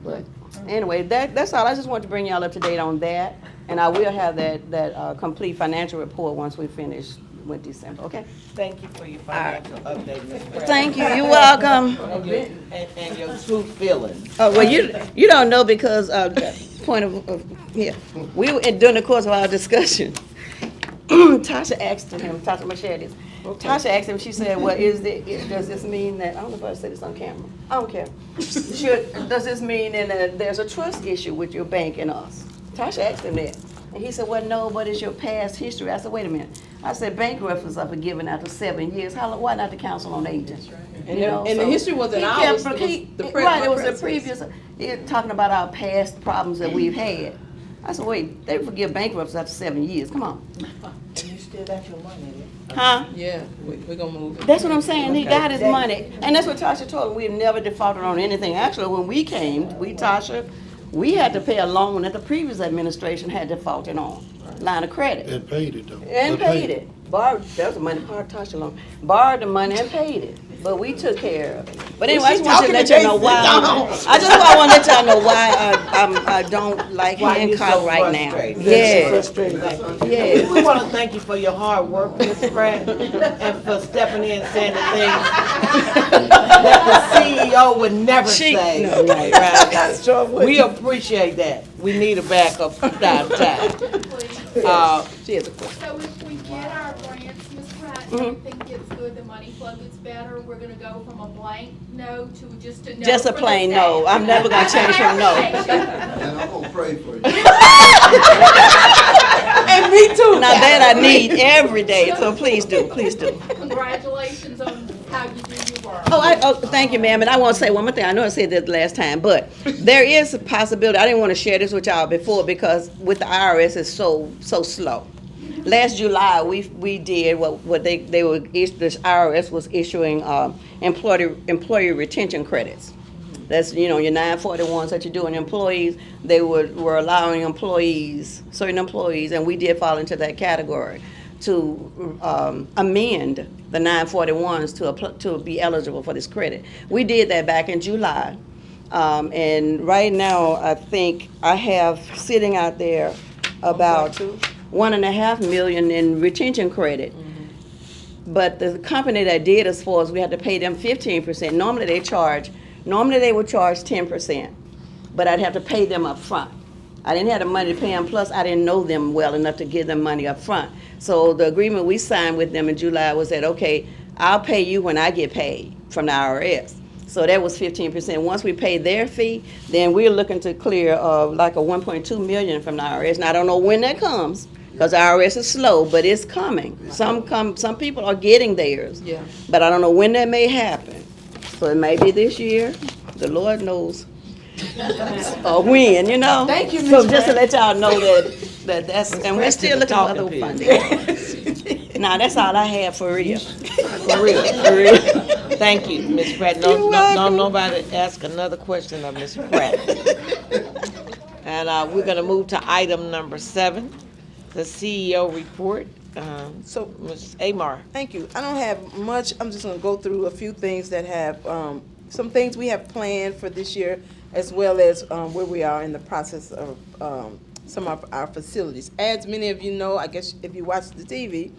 But anyway, that's all, I just wanted to bring y'all up to date on that, and I will have that complete financial report once we finish with December, okay? Thank you for your financial update, Ms. Pratt. Thank you, you're welcome. And your true feelings. Oh, well, you don't know because, point of, yeah, we, were during the course of our discussion, Tasha asked him, Tasha Machetes, Tasha asked him, she said, well, does this mean that, I don't know if I said this on camera, I don't care. Does this mean that there's a trust issue with your bank and us? Tasha asked him that. And he said, well, no, but it's your past history. I said, wait a minute. I said, bankruptcies are forgiven after 7 years. Why not the council on aging? And the history wasn't ours, it was the right, it was the predecessors. previous, he was talking about our past problems that we've had. I said, wait, they forgive bankruptcies after 7 years, come on. And you still got your money there. Huh? Yeah, we're gonna move it. That's what I'm saying, he got his money. And that's what Tasha told him, we've never defaulted on anything. Actually, when we came, Tasha, we had to pay a loan that the previous administration had defaulted on, line of credit. And paid it though. And paid it. Borrowed, that was the money, borrowed Tasha loan. Borrowed the money and paid it. But we took care of it. But anyway, I just wanted to let y'all know why. I just want to let y'all know why I don't like Why you Hancock so right now. frustrated. Yeah. Yeah. We want to thank you for your hard work, Ms. Pratt, and for stepping in and saying the things that the CEO would never say. No, right. Right. We appreciate that. We need a backup from time to time. She has a question. So if we get our grants, Ms. Pratt, everything gets good, the money flow gets better, we're gonna go from a blank no to just a no. Just a for the plain state. no. I'm never gonna change from no. And I'm gonna pray for you. And me too. Now that I need every day, so please do, please do. Congratulations on how you do your work. Oh, thank you, ma'am, and I want to say one more thing, I know I said that last time, but there is a possibility, I didn't want to share this with y'all before because with the IRS it's so slow. Last July, we did what the IRS was issuing employee retention credits. That's, your 941s that you're doing employees, they were allowing certain employees, and we did fall into that category, to amend the 941s to be eligible for this credit. We did that back in July. And right now, I think I have sitting out there about $1.5 million in retention credit. But the company that did us for us, we had to pay them 15%. Normally they would charge 10%, but I'd have to pay them up front. I didn't have the money to pay them, plus I didn't know them well enough to give them money up front. So the agreement we signed with them in July was that, okay, I'll pay you when I get paid from the IRS. So that was 15%. Once we pay their fee, then we're looking to clear like a $1.2 million from the IRS. Now I don't know when that comes, because the IRS is slow, but it's coming. Some people are getting theirs. Yeah. But I don't know when that may happen. So it may be this year. The Lord knows. Or when, Thank you, So Ms. just to Pratt. let y'all know that's, and we're still looking for other funding. Nah, that's all I have for real. For real. Thank you, Ms. Pratt. No, nobody ask another question of Ms. Pratt. And we're gonna move to item number 7, the CEO report. So, Ms. Amar. Thank you. I don't have much. I'm just going to go through a few things that have, some things we have planned for this year, as well as where we are in the process of some of our facilities. As many of you know, I guess if you watch the TV,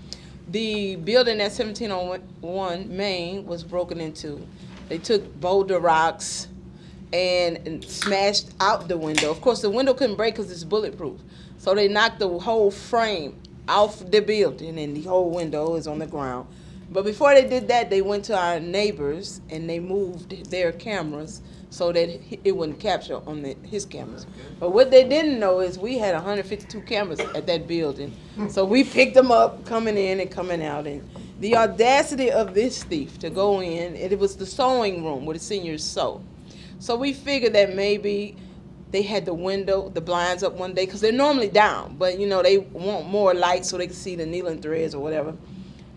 the building at 1701 Main was broken into. They took boulder rocks and smashed out the window. Of course, the window couldn't break because it's bulletproof. So they knocked the whole frame off the building, and the whole window is on the ground. But before they did that, they went to our neighbors and they moved their cameras so that it wouldn't capture on his cameras. But what they didn't know is we had 152 cameras at that building. So we picked them up coming in and coming out. And the audacity of this thief to go in, it was the sewing room where the seniors sew. So we figured that maybe they had the blinds up one day, because they're normally down, but you know, they want more light so they can see the needle threads or whatever.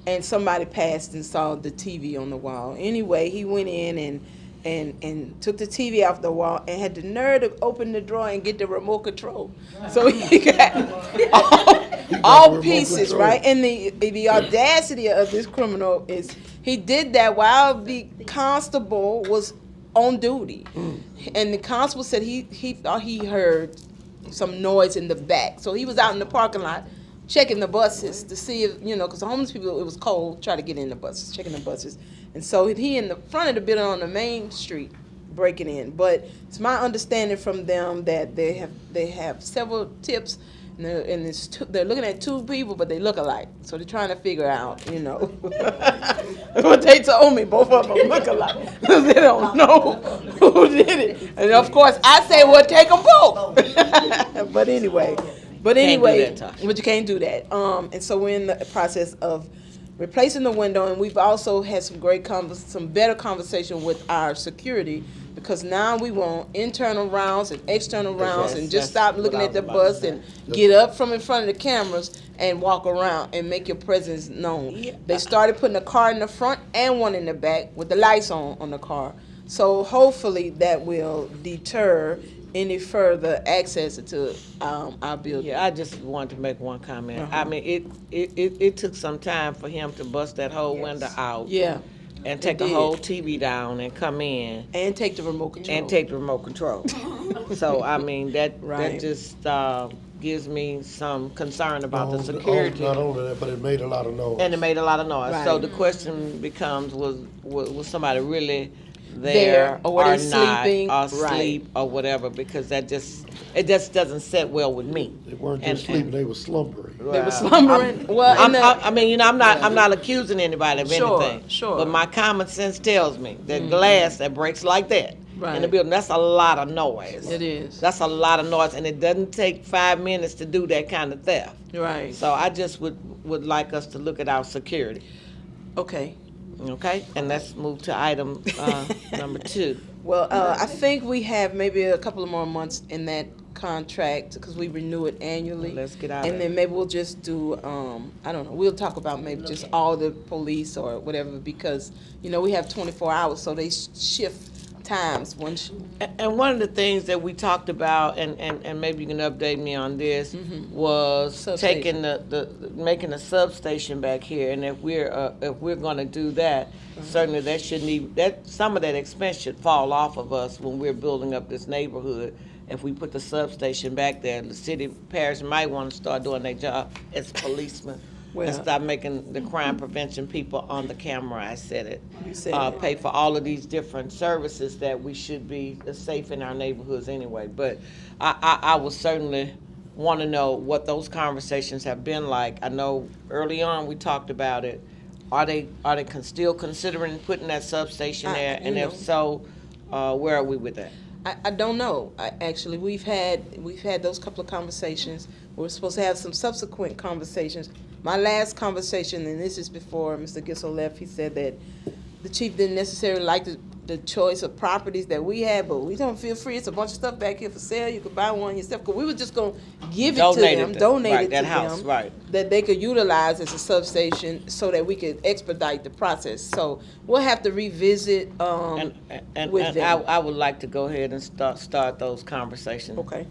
And somebody passed and saw the TV on the wall. Anyway, he went in and took the TV off the wall and had the nerve to open the drawer and get the remote control. So he got all pieces, right? And the audacity of this criminal is he did that while the constable was on duty. And the constable said he thought he heard some noise in the back. So he was out in the parking lot checking the buses to see if, you know, because the homeless people, it was cold, try to get in the buses, checking the buses. And so he in the front of the building on the main street breaking in. But it's my understanding from them that they have several tips, and they're looking at two people, but they look alike. So they're trying to figure out, you know, what they told me. Both of them look alike. They don't know who did it. And of course, I say, well, take them both. But anyway, but you can't do that. And so we're in the process of replacing the window, and we've also had some better conversation with our security, because now we want internal rounds and external rounds, and just stop looking at the bus and get up from in front of the cameras and walk around and make your presence known. They started putting a car in the front and one in the back with the lights on the car. So hopefully that will deter any further access to our building. Yeah, I just wanted to make one comment. I mean, it took some time for him to bust that whole window out. Yeah. And take the whole TV down and come in. And take the remote control. So, I mean, that Right. just gives me some concern about the security. Not only that, but it made a lot of noise. And it made a lot of noise. Right. So the question becomes, was somebody really there or were they not, sleeping? or Right. sleep or whatever? Because it just doesn't sit well with me. They weren't just sleeping, they were slumbering. They were slumbering. I mean, you know, I'm not accusing anybody of Sure, anything. sure. But my common sense tells me that glass that breaks like that in the Right. building, that's a lot of noise. It is. That's a lot of noise, and it doesn't take 5 minutes to do that kind of theft. Right. So I just would like us to look at our security. Okay. Okay, and let's move to item number 2. Well, I think we have maybe a couple of more months in that contract, because we renew it annually. Let's get out And of then maybe we'll just do, I don't know, we'll talk about maybe just all the police or whatever, because, you know, we have 24 hours, so they shift times. And one of the things that we talked about, and maybe you can update me on this, was Substation. taking making a substation back here. And if we're going to do that, certainly that shouldn't even, some of that expense should fall off of us when we're building up this neighborhood. If we put the substation back there, the city parish might want to start doing their job as policemen. Well, and stop making the crime prevention people on the camera. I said it. You said it. Pay for all of these different services that we should be safe in our neighborhoods anyway. But I would certainly want to know what those conversations have been like. I know early on we talked about it. Are they still considering putting that substation there? And if so, where are we with that? I don't know. Actually, we've had those couple of conversations. We're supposed to have some subsequent conversations. My last conversation, and this is before Mr. Gissel left, he said that the chief didn't necessarily like the choice of properties that we had, but we don't feel free. It's a bunch of stuff back here for sale. You could buy one yourself. Because we were just going to give it to them, donate it to them, that they could utilize as a substation so that we could expedite the process. So we'll have to revisit with them. I would like to go ahead and start those conversations. Okay.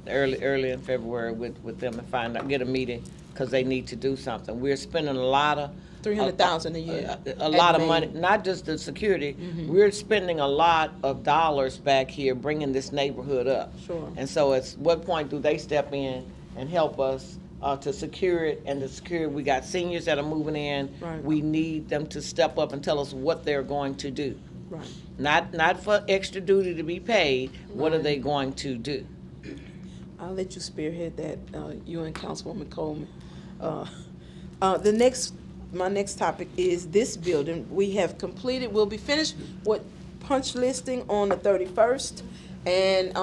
Early in February with them and find out, get a meeting, because they need to do something. We're spending a lot of $300,000 a year. A lot of money, not just the security. We're spending a lot of dollars back here bringing this neighborhood up. Sure. And so at what point do they step in and help us to secure it? And the security, we got seniors that are moving in. Right. We need them to step up and tell us what they're going to do. Right. Not for extra duty to be paid. What are they going to do? I'll let you spearhead that, you and Councilwoman Coleman. My next topic is this building. We have completed, we'll be finished with punch listing on the 31st, and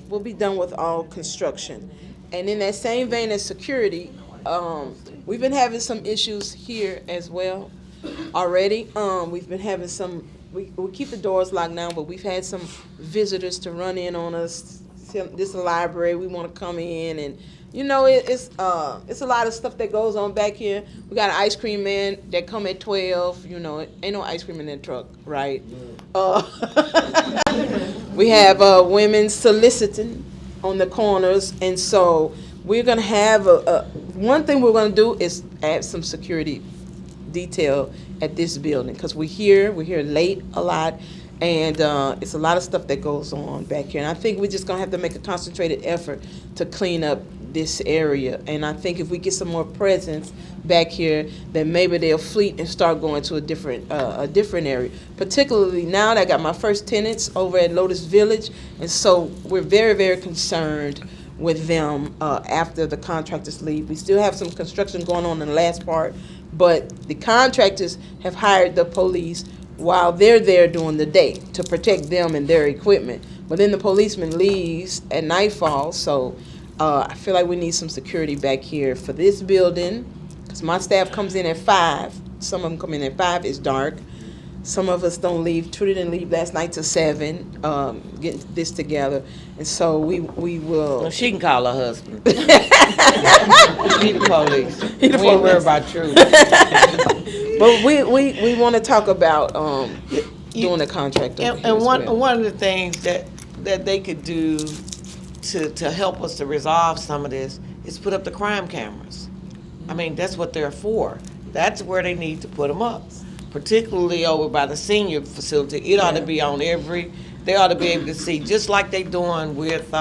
we'll be done with all construction. And in that same vein as security, we've been having some issues here as well already. We've been having we keep the doors locked now, but we've had some visitors to run in on us this is a library, we wanna come in and, you know, it's a lot of stuff that goes on back here. We got an ice cream man that come at 12, you know, ain't no ice cream in that truck, right? We have women soliciting on the corners, and so we're gonna have one thing we're gonna do is add some security detail at this building, because we're here late a lot, and it's a lot of stuff that goes on back here. And I think we're just gonna have to make a concentrated effort to clean up this area. And I think if we get some more presence back here, then maybe they'll fleet and start going to a different area. Particularly now that I got my first tenants over at Lotus Village, and so we're very, very concerned with them after the contractors leave. We still have some construction going on in the last part, but the contractors have hired the police while they're there during the day to protect them and their equipment. But then the policeman leaves at nightfall, so I feel like we need some security back here for this building, because my staff comes in at 5. Some of them come in at 5. It's dark. Some of us don't leave. Trudy didn't leave last night till 7, getting this together. And so we will. Well, she can call her husband. He the police. He the we ain't worried police. about Trudy. But we want to talk about doing a contract over here And as one well. one of the things that they could do to help us to resolve some of this is put up the crime cameras. I mean, that's what they're for. That's where they need to put them up, particularly over by the senior facility. It ought to be on they ought to be able to see, just like they doing with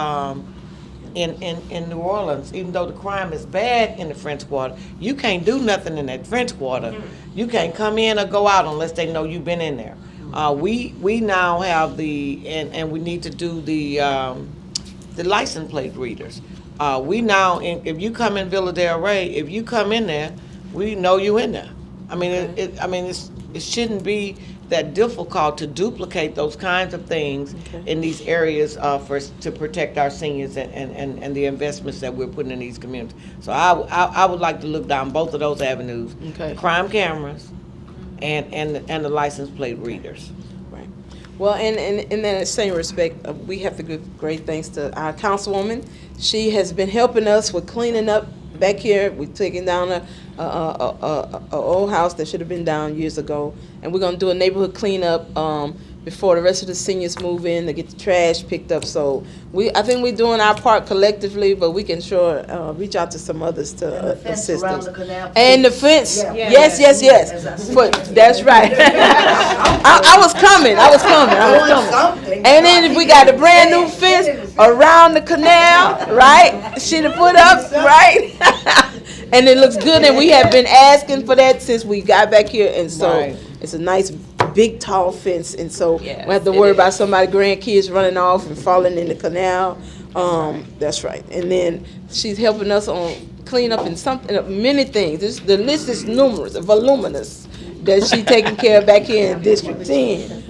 in New Orleans. Even though the crime is bad in the French Quarter, you can't do nothing in that French Quarter. You can't come in or go out unless they know you've been in there. We now have and we need to do the license plate readers. We now, if you come in Villa Del Rey, if you come in there, we know you in there. I mean, it shouldn't be that difficult to duplicate those kinds of things in these areas to protect our seniors and the investments that we're putting in these communities. So I would like to look down both of those avenues: Okay. crime cameras and the license plate readers. Right. Well, and in that same respect, we have to give great thanks to our councilwoman. She has been helping us with cleaning up back here. We're taking down a old house that should have been down years ago, and we're gonna do a neighborhood cleanup before the rest of the seniors move in to get the trash picked up. So I think we're doing our part collectively, but we can sure reach out to some others to assist us. And the fence, yes. But that's right. I was coming. And then we got a brand new fence around the canal, right? She done put up, right? And it looks good, and we have been asking for that since we got back here, and so Right. it's a nice, big, tall fence, and so Yes, we have to it worry is. about somebody, grandkids running off and falling in the canal. That's right. And then she's helping us on clean up in many things. The list is numerous, voluminous, that she's taking care of back here in District 10.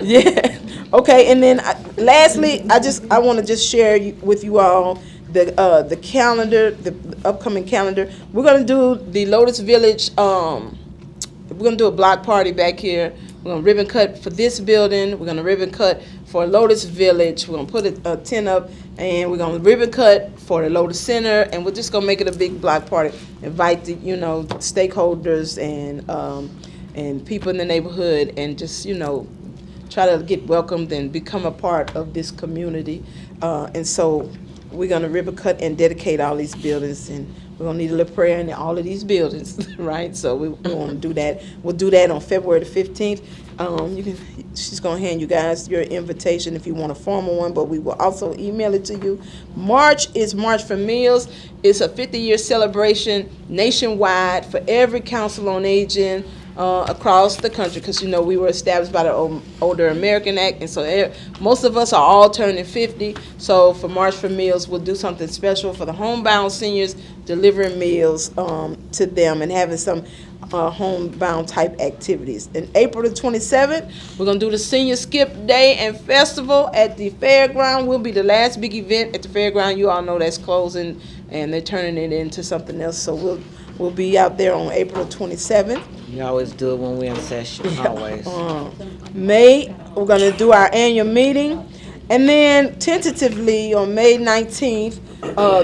Yeah. Okay, and then lastly, I want to just share with you all the calendar, the upcoming calendar. We're gonna do the Lotus Village. We're gonna do a block party back here. We're gonna ribbon cut for this building. We're gonna ribbon cut for Lotus Village. We're gonna put a tent up, and we're gonna ribbon cut for the Lotus Center, and we're just gonna make it a big block party. Invite the stakeholders and people in the neighborhood, and just try to get welcomed and become a part of this community. And so we're gonna ribbon cut and dedicate all these buildings, and we're gonna need a little prayer in all of these buildings, right? So we want to do that. We'll do that on February the 15th. She's gonna hand you guys your invitation if you want a formal one, but we will also email it to you. March is March for Meals. It's a 50-year celebration nationwide for every council on aging across the country, because we were established by the Older American Act, and so most of us are all turning 50. So for March for Meals, we'll do something special for the homebound seniors, delivering meals to them and having some homebound type activities. In April the 27th, we're gonna do the Senior Skip Day and Festival at the fairground. Will be the last big event at the fairground. You all know that's closing, and they're turning it into something else. So we'll be out there on April 27th. You always do it when we're in session, always. May, we're gonna do our annual meeting, And then tentatively on May 19th,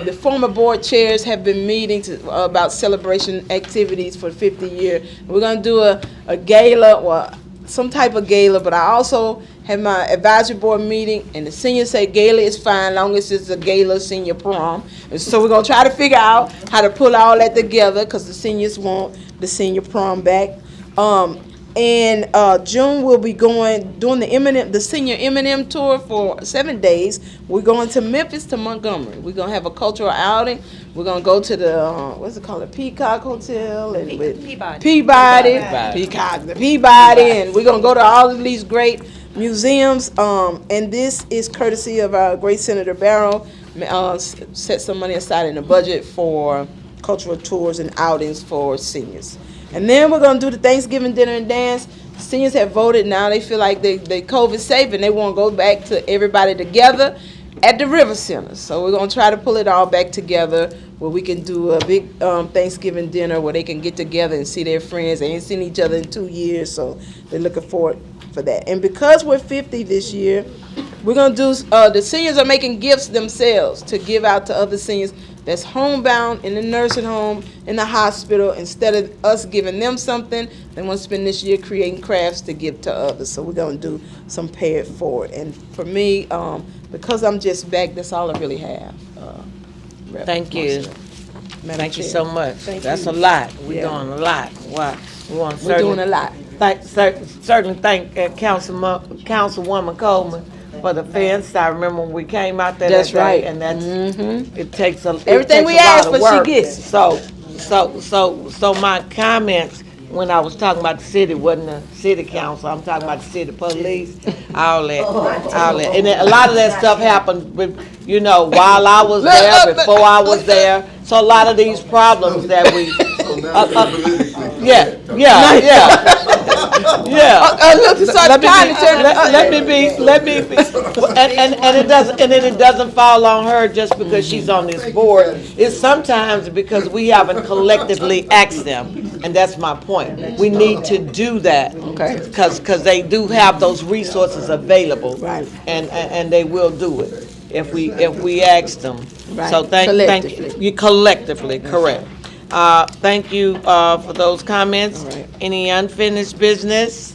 the former board chairs have been meeting about celebration activities for 50 year. We're gonna do a gala or some type of gala, but I also have my advisory board meeting, and the seniors say gala is fine, long as it's a gala senior prom. And so we're gonna try to figure out how to pull all that together, because the seniors want the senior prom back. And June we'll be doing the senior M&M tour for 7 days. We're going to Memphis to Montgomery. We're gonna have a cultural outing. We're gonna go to the what's it called, the Peacock Hotel and Peabody, and we're gonna go to all of these great museums. And this is courtesy of our great Senator Barrow. Set some money aside in the budget for cultural tours and outings for seniors. And then we're gonna do the Thanksgiving dinner and dance. Seniors have voted now. They feel like they COVID safe and they want to go back to everybody together at the River Center. So we're gonna try to pull it all back together where we can do a big Thanksgiving dinner where they can get together and see their friends. They ain't seen each other in 2 years, so they're looking forward for that. And because we're 50 this year, we're gonna do. The seniors are making gifts themselves to give out to other seniors that's homebound, in the nursing home, in the hospital. Instead of us giving them something, they want to spend this year creating crafts to give to others. So we're going to do some pay it forward. And for me, because I'm just back, that's all I really have. Thank you. Thank you so much. That's you. a lot. We're Yeah. doing a lot. Wow. We're doing a lot. Certainly thank Councilwoman Coleman for the fence. I remember when we came out there. That's that day, right. And that's it takes a Everything we ask for, she gets. So my comments when I was talking about the city wasn't the city council. I'm talking about the city police. All that, and a lot of that stuff happened, while I was there, before I was there. So a lot of these problems that we. Yeah. Let me be, and it doesn't fall on her just because she's on this board. It's sometimes because we haven't collectively asked them, and that's my point. We need to do that, because they do have those resources available, Right. And they will do it if we ask them. Right. So thank you. You collectively, correct. Thank you for those comments. All right. Any unfinished business?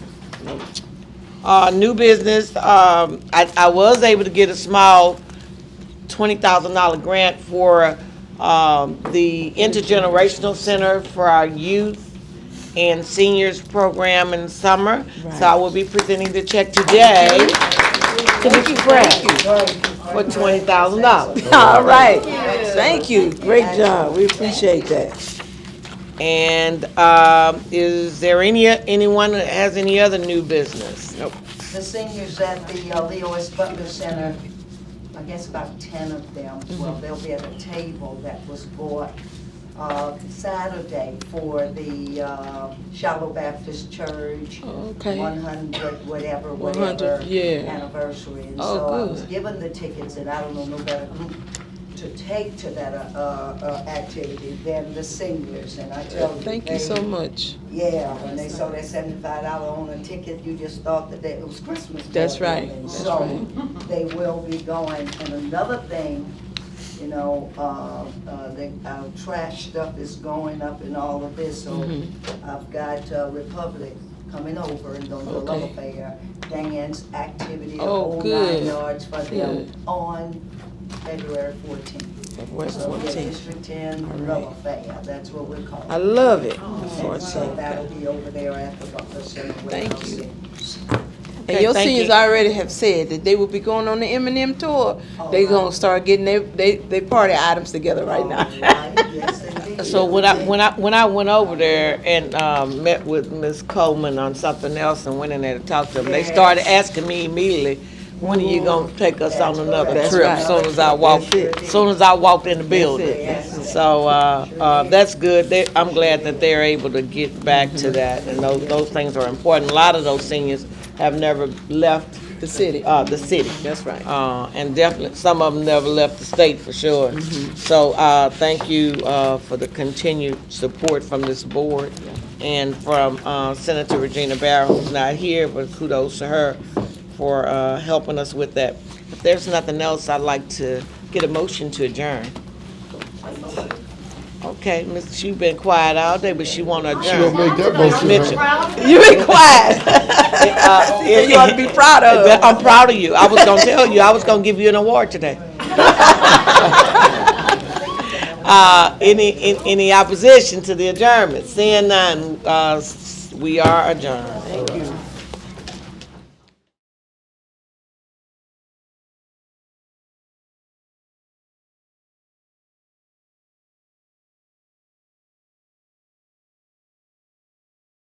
New business, I was able to get a small $20,000 grant for the intergenerational center for our youth and seniors program in the summer. So I will be presenting the check today to Mr. Brad for $20,000. All right. Thank you. Great job. We appreciate that. And is there anyone that has any other new business? Nope. The seniors at the Leo S. Butler Center, I guess about 10 of them, well, they'll be at a table that was bought Saturday for the Shallow Baptist Church 100 whatever 100, yeah. anniversary. And Oh, so I good. was given the tickets, and I don't know no better group to take to that activity than the seniors. And I tell you, Thank you so much. yeah, when they saw that $75 on a ticket, you just thought that it was Christmas. That's for them. right. And That's so right. they will be going. And another thing, our trash stuff is going up and all of this. So I've got Republic coming over and doing the love affair, dance activity, the Oh, whole good. 9 yards for them Good. on February 14th. February So the 14th. District 10 All Love right. Affair, that's what we're calling it. I love it. And so that'll be over there at the Butler Center. with Thank our you. seniors. And Okay, your thank seniors you. already have said that they will be going on the M&M tour. They gonna start getting they party items together right now. All right, yes, indeed. So when I went over there and met with Ms. Coleman on something else and went in there to talk to them, they started asking me immediately, when are you gonna take us on another That's trip? right. As soon as I walked in the building. So that's good. I'm glad that they're able to get back to that, and those things are important. A lot of those seniors have never left The city. the city. That's right. And definitely, some of them never left the state for sure. So thank you for the continued support from this board and from Senator Regina Barrow, who's not here, but kudos to her for helping us with that. If there's nothing else, I'd like to get a motion to adjourn. Okay, Miss, you've been quiet all day, but she want to She adjourn. gonna make that motion. Mitchell. You be quiet. You ought to be proud of her. I'm proud of you. I was gonna tell you, I was gonna give you an award today. Any opposition to the adjournment? Seeing none, we are adjourned. Thank you.